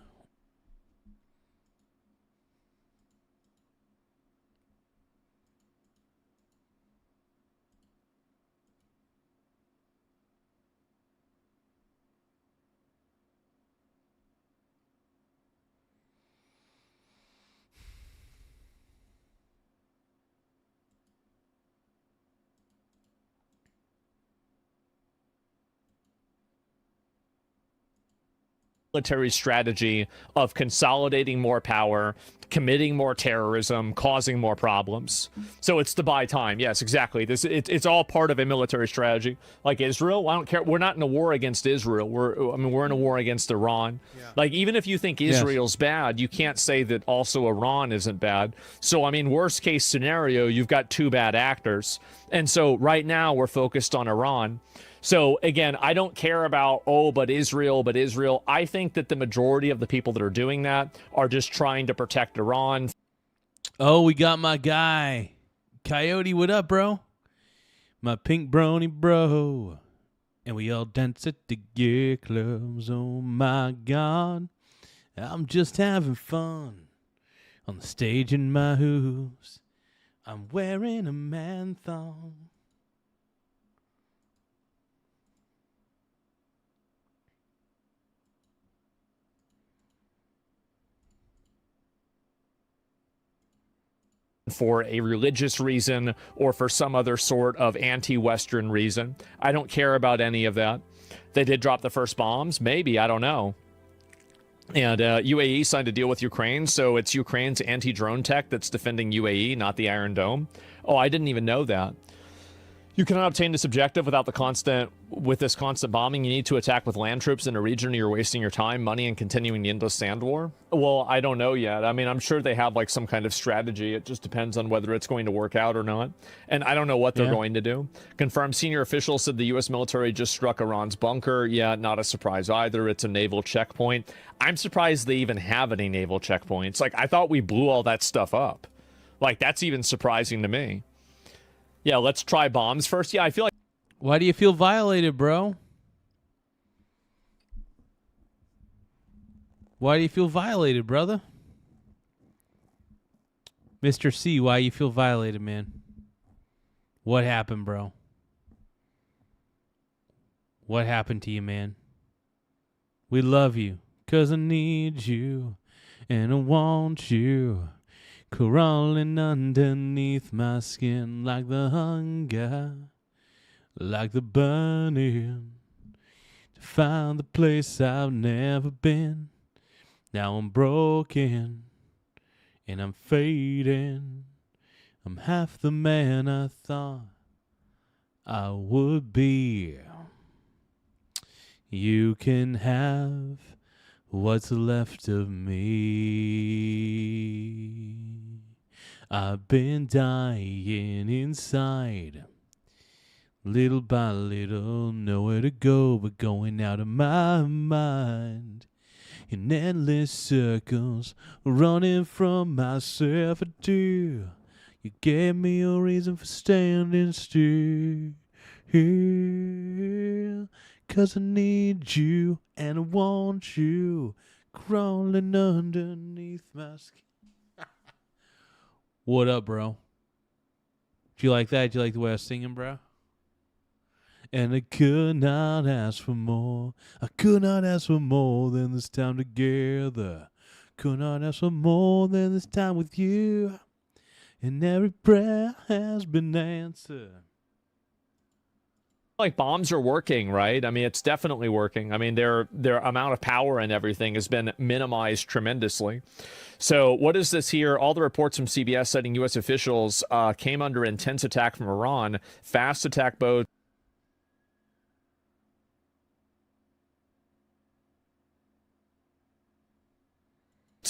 Military strategy of consolidating more power, committing more terrorism, causing more problems. So it's to buy time. Yes, exactly. It's all part of a military strategy. Like Israel, I don't care. We're not in a war against Israel. We're in a war against Iran. Yeah. Like, even if you think Israel's bad, you can't say that also Iran isn't bad. So, I mean, worst case scenario, you've got two bad actors. And so right now we're focused on Iran. So, again, I don't care about, but Israel. I think that the majority of the people that are doing that are just trying to protect Iran. Oh, we got my guy. Coyote, what up, bro? My pink brony bro. And we all dance at the gear clubs. Oh, my God. I'm just having fun on the stage in my hooves. I'm wearing a man thong. for a religious reason or for some other sort of anti-Western reason. I don't care about any of that. They did drop the first bombs, maybe, I don't know. And UAE signed a deal with Ukraine, so it's Ukraine's anti-drone tech that's defending UAE, not the Iron Dome. Oh, I didn't even know that. You cannot obtain this objective without this constant bombing. You need to attack with land troops in a region or you're wasting your time, money, and continuing the endless sand war. Well, I don't know yet. I mean, I'm sure they have like some kind of strategy. It just depends on whether it's going to work out or not. And I don't know what they're going to do. Confirmed senior officials said the U.S. military just struck Iran's bunker. Yeah, not a surprise either. It's a naval checkpoint. I'm surprised they even have any naval checkpoints. Like, I thought we blew all that stuff up. Like, that's even surprising to me. Yeah, let's try bombs first. Yeah, I feel like... Why do you feel violated, bro? Why do you feel violated, brother? Mr. C, why you feel violated, man? What happened, bro? What happened to you, man? We love you, 'cause I need you, and I want you. Crawling underneath my skin like the hunger, like the burning, to find the place I've never been. Now I'm broken and I'm fading. I'm half the man I thought I would be. You can have what's left of me. I've been dying inside, little by little, nowhere to go but going out of my mind. In endless circles, running from myself, I do. You gave me a reason for standing still, 'cause I need you and I want you, crawling underneath my skin. What up, bro? Do you like that? Do you like the way I was singing, bro? And I could not ask for more. I could not ask for more than this time together. Could not ask for more than this time with you. And every prayer has been answered. Like bombs are working, right? I mean, it's definitely working. I mean, their amount of power and everything has been minimized tremendously. So what is this here? All the reports from CBS citing U.S. officials came under intense attack from Iran. Fast attack boats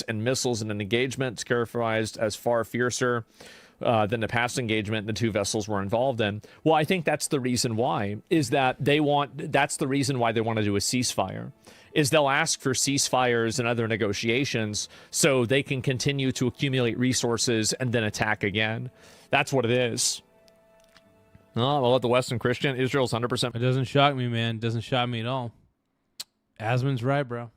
and missiles in an engagement. It's characterized as far fiercer than the past engagement the two vessels were involved in. Well, I think that's the reason why, is that that's the reason why they want to do a ceasefire, is they'll ask for ceasefires and other negotiations so they can continue to accumulate resources and then attack again. That's what it is. Oh, well, let the Western Christian, Israel's 100%. It doesn't shock me, man. It doesn't shock me at all. Asman's right, bro.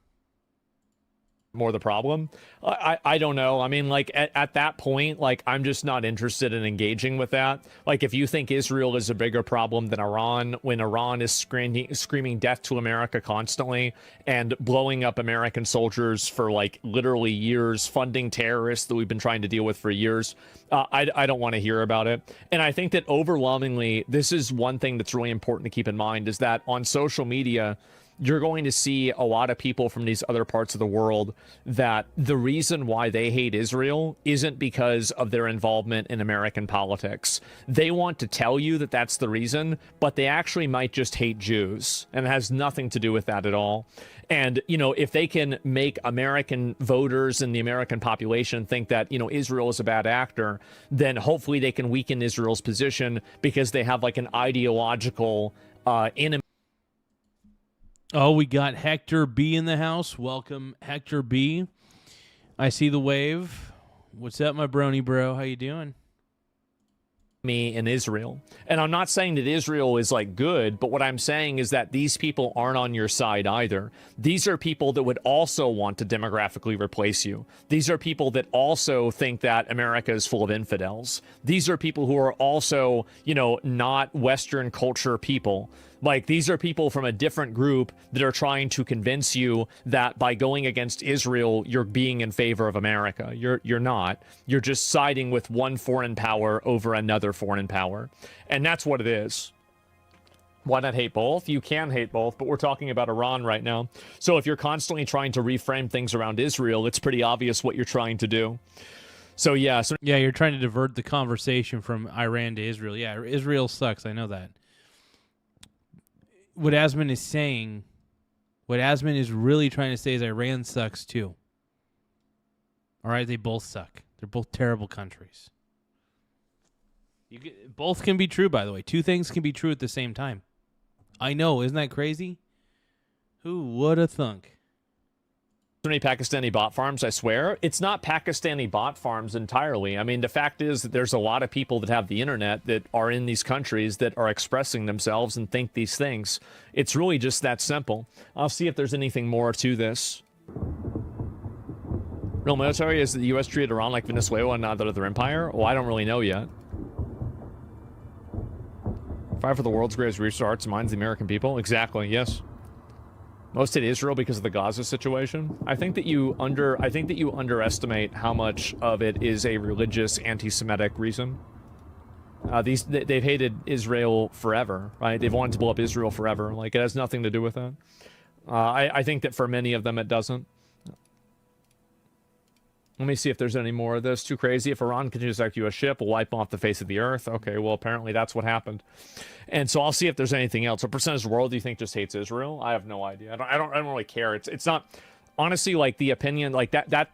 More the problem. I don't know. I mean, like at that point, like I'm just not interested in engaging with that. Like if you think Israel is a bigger problem than Iran, when Iran is screaming death to America constantly and blowing up American soldiers for like literally years, funding terrorists that we've been trying to deal with for years, I don't want to hear about it. And I think that overwhelmingly, this is one thing that's really important to keep in mind, is that on social media, you're going to see a lot of people from these other parts of the world that the reason why they hate Israel isn't because of their involvement in American politics. They want to tell you that that's the reason, but they actually might just hate Jews, and it has nothing to do with that at all. And, you know, if they can make American voters and the American population think that, you know, Israel is a bad actor, then hopefully they can weaken Israel's position because they have like an ideological enemy. Oh, we got Hector B in the house. Welcome, Hector B. I see the wave. What's up, my brony bro? How you doing? Me in Israel. And I'm not saying that Israel is like good, but what I'm saying is that these people aren't on your side either. These are people that would also want to demographically replace you. These are people that also think that America is full of infidels. These are people who are also, you know, not Western culture people. Like, these are people from a different group that are trying to convince you that by going against Israel, you're being in favor of America. You're not. You're just siding with one foreign power over another foreign power. And that's what it is. Why not hate both? You can hate both, but we're talking about Iran right now. So if you're constantly trying to reframe things around Israel, it's pretty obvious what you're trying to do. So yeah. Yeah, you're trying to divert the conversation from Iran to Israel. Yeah, Israel sucks. I know that. What Asman is saying, what Asman is really trying to say is Iran sucks too. All right, they both suck. They're both terrible countries. Both can be true, by the way. Two things can be true at the same time. I know, isn't that crazy? Who would have thunk? Many Pakistani bot farms, I swear. It's not Pakistani bot farms entirely. I mean, the fact is that there's a lot of people that have the internet that are in these countries that are expressing themselves and think these things. It's really just that simple. I'll see if there's anything more to this. Real military is that the U.S. treated Iran like Venezuela and not that other empire? Well, I don't really know yet. Fight for the world's greatest resource, minds the American people. Exactly, yes. Most hate Israel because of the Gaza situation. I think that you underestimate how much of it is a religious anti-Semitic reason. They've hated Israel forever, right? They've wanted to blow up Israel forever. Like, it has nothing to do with that. I think that for many of them it doesn't. Let me see if there's any more of this. Too crazy. If Iran continues to attack U.S. ship, we'll wipe them off the face of the earth. Okay, well, apparently that's what happened. And so I'll see if there's anything else. What percentage of the world do you think just hates Israel? I have no idea. I don't really care. It's not, honestly, like, the opinion, like, that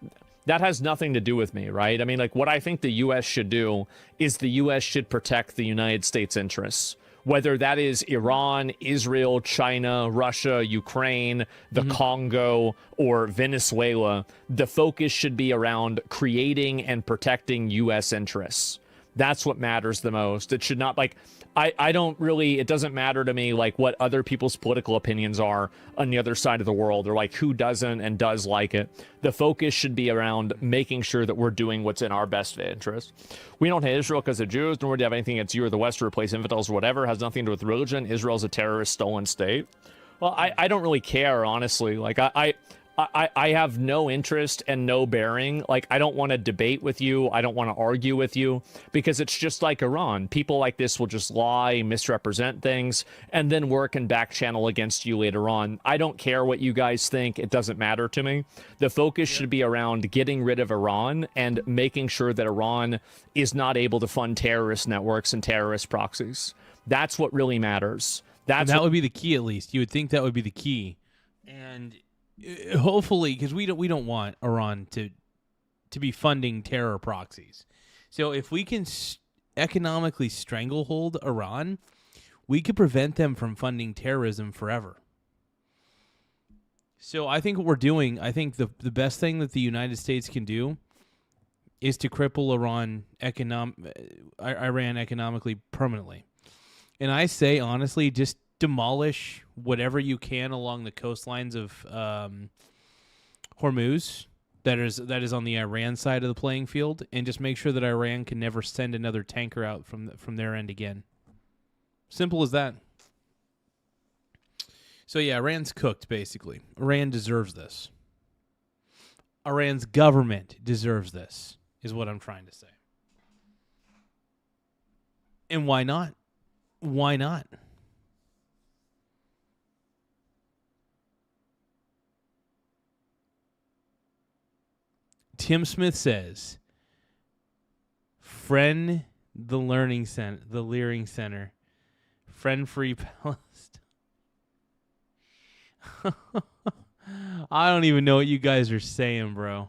has nothing to do with me, right? I mean, like, what I think the U.S. should do is the U.S. should protect the United States interests. Whether that is Iran, Israel, China, Russia, Ukraine, the Congo, or Venezuela, the focus should be around creating and protecting U.S. interests. That's what matters the most. It should not, like, I don't really, it doesn't matter to me, like, what other people's political opinions are on the other side of the world, or, like, who doesn't and does like it. The focus should be around making sure that we're doing what's in our best interest. We don't hate Israel because of Jews, nor do you have anything against you or the West to replace infidels or whatever. It has nothing to do with religion. Israel's a terrorist stolen state. Well, I don't really care, honestly. Like, I have no interest and no bearing. Like, I don't want to debate with you. I don't want to argue with you, because it's just like Iran. People like this will just lie, misrepresent things, and then work and back channel against you later on. I don't care what you guys think. It doesn't matter to me. The focus should be around getting rid of Iran and making sure that Iran is not able to fund terrorist networks and terrorist proxies. That's what really matters. That would be the key, at least. You would think that would be the key. And hopefully, because we don't want Iran to be funding terror proxies. So if we can economically stranglehold Iran, we could prevent them from funding terrorism forever. So I think what we're doing, I think the best thing that the United States can do is to cripple Iran economically permanently. And I say, honestly, just demolish whatever you can along the coastlines of Hormuz that is on the Iran side of the playing field, and just make sure that Iran can never send another tanker out from their end again. Simple as that. So yeah, Iran's cooked, basically. Iran deserves this. Iran's government deserves this, is what I'm trying to say. And why not? Why not? Tim Smith says, friend the Learning Center, the Leering Center, friend free Palestine. I don't even know what you guys are saying, bro.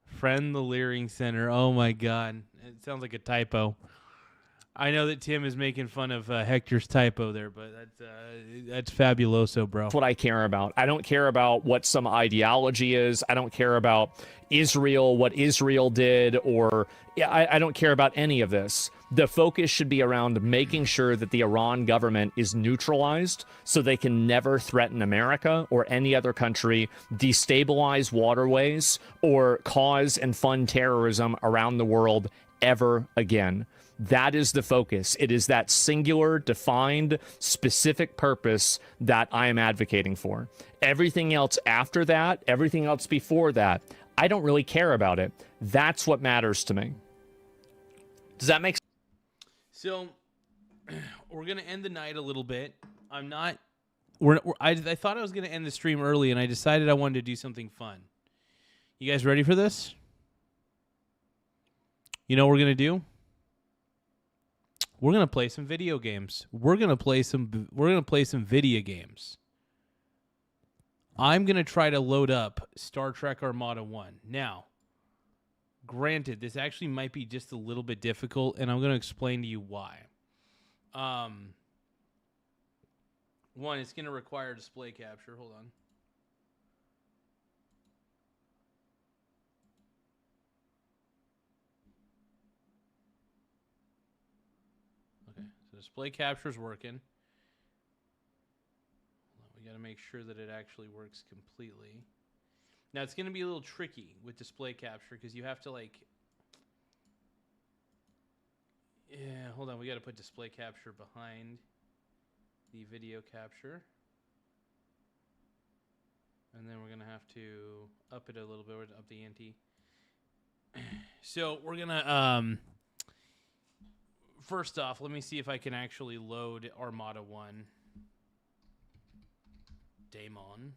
Friend the Leering Center. Oh my God. It sounds like a typo. I know that Tim is making fun of Hector's typo there, but that's fabuloso, bro. That's what I care about. I don't care about what some ideology is. I don't care about Israel, what Israel did, or I don't care about any of this. The focus should be around making sure that the Iran government is neutralized so they can never threaten America or any other country, destabilize waterways, or cause and fund terrorism around the world ever again. That is the focus. It is that singular, defined, specific purpose that I am advocating for. Everything else after that, everything else before that, I don't really care about it. That's what matters to me. Does that make sense? So, we're going to end the night a little bit. I'm not... I thought I was going to end the stream early, and I decided I wanted to do something fun. You guys ready for this? You know what we're going to do? We're going to play some video games. We're going to play some video games. I'm going to try to load up Star Trek Armada 1. Now, granted, this actually might be just a little bit difficult, and I'm going to explain to you why. One, it's going to require display capture. Hold on. Okay, so display capture is working. We got to make sure that it actually works completely. Now, it's going to be a little tricky with display capture because you have to, like... Yeah, hold on. We got to put display capture behind the video capture. And then we're going to have to up it a little bit, up the ante. So we're going to... First off, let me see if I can actually load Armada 1. Daemon.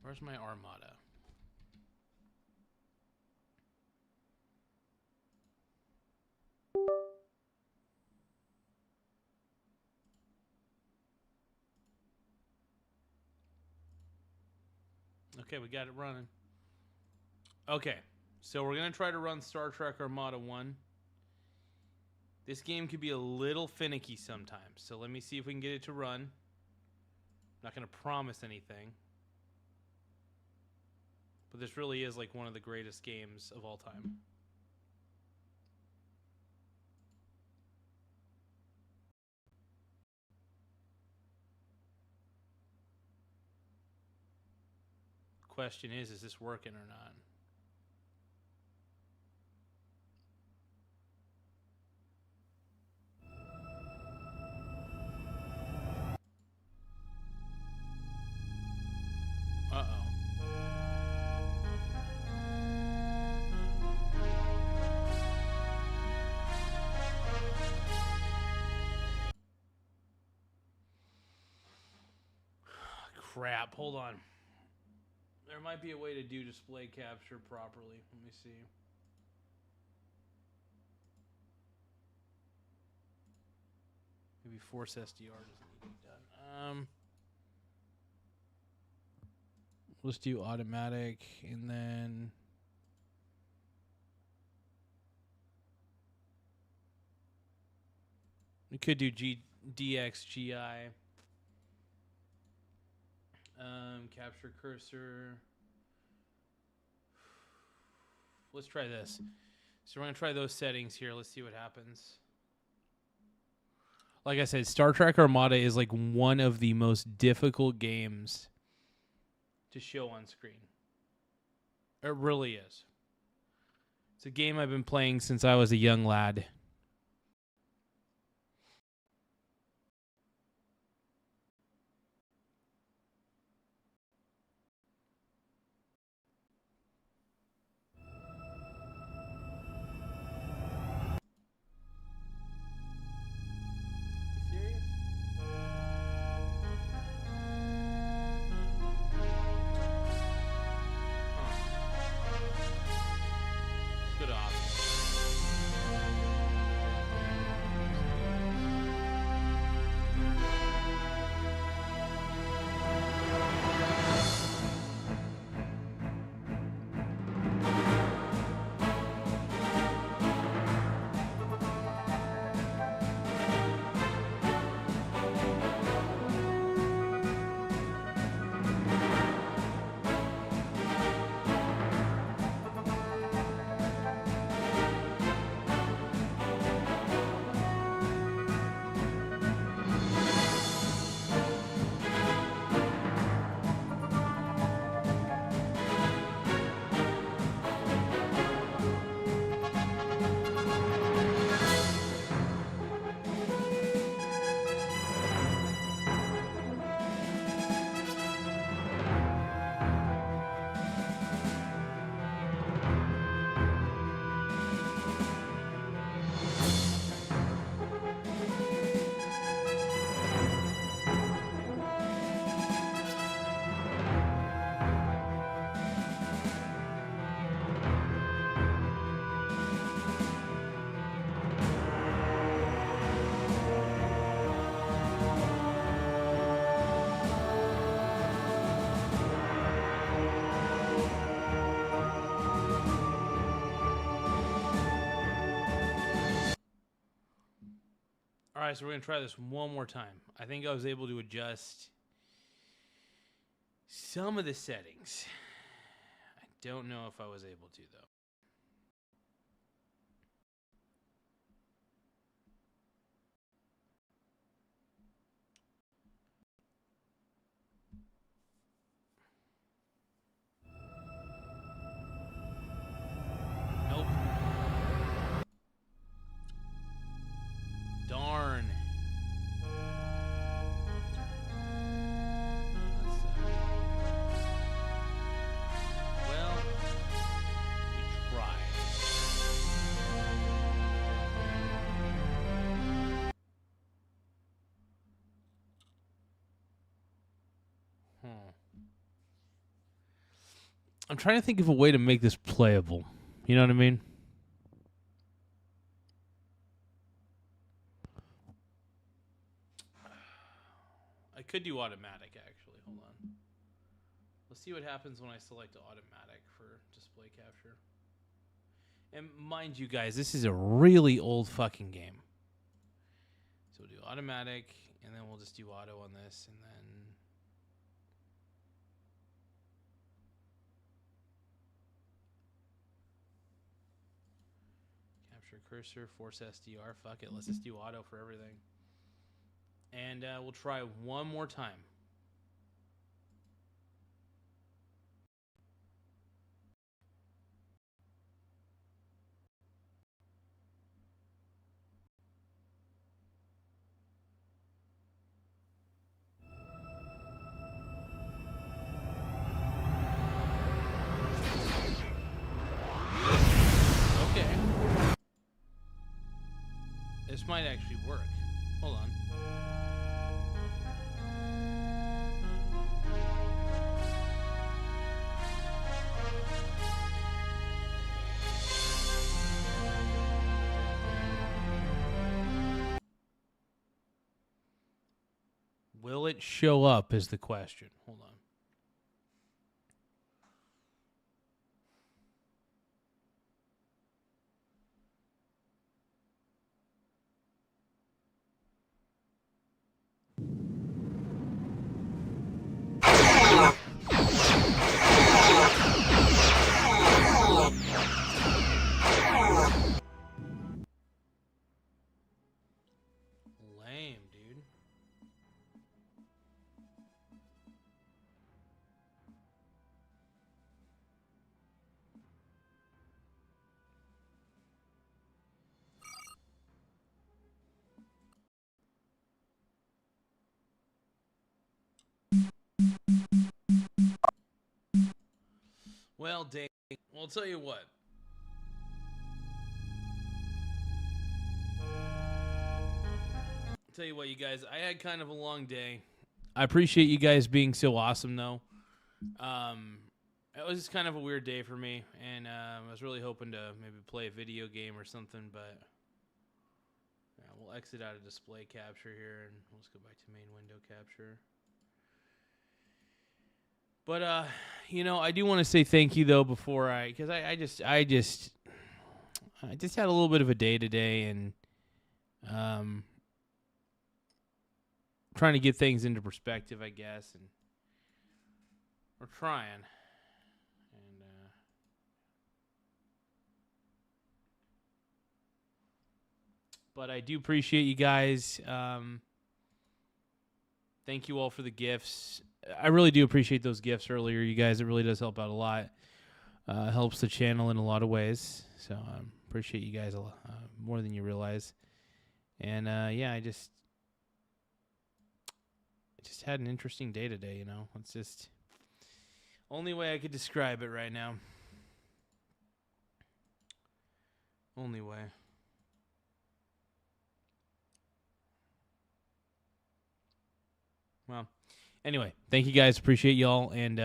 Where's my Armada? Okay, we got it running. Okay, so we're going to try to run Star Trek Armada 1. This game could be a little finicky sometimes, so let me see if we can get it to run. Not going to promise anything. But this really is like one of the greatest games of all time. Question is this working or not? Uh-oh. Crap, hold on. There might be a way to do display capture properly. Let me see. Maybe force SDR doesn't need to be done. Let's do automatic, and then we could do DXGI. Capture cursor. Let's try this. So we're going to try those settings here. Let's see what happens. Like I said, Star Trek Armada is like one of the most difficult games to show on screen. It really is. It's a game I've been playing since I was a young lad. right, so we're going to try this one more time. I think I was able to adjust some of the settings. I don't know if I was able to, though. Nope. Darn. That sucks. Well, we tried. I'm trying to think of a way to make this playable. You know what I mean? I could do automatic, actually. Hold on. Let's see what happens when I select automatic for display capture. And mind you guys, this is a really old fucking game. So we'll do automatic, and then we'll just do auto on this, and then... capture cursor, force SDR, fuck it. Let's just do auto for everything. And we'll try one more time. Okay. This might actually work. Hold on. Will it show up is the question. Hold on. Lame, dude. Well, Dave, I'll tell you what. Tell you what, you guys, I had kind of a long day. I appreciate you guys being so awesome, though. It was just kind of a weird day for me, and I was really hoping to maybe play a video game or something, but yeah, we'll exit out of display capture here, and let's go back to main window capture. But, you know, I do want to say thank you, though, before because I just had a little bit of a day today, and trying to get things into perspective, I guess, and we're trying. And but I do appreciate you guys. Thank you all for the gifts. I really do appreciate those gifts earlier, you guys. It really does help out a lot. Helps the channel in a lot of ways. So I appreciate you guys a lot, more than you realize. And yeah, I just had an interesting day today, you know. It's just only way I could describe it right now. Only way. Well, anyway, thank you guys. Appreciate y'all. And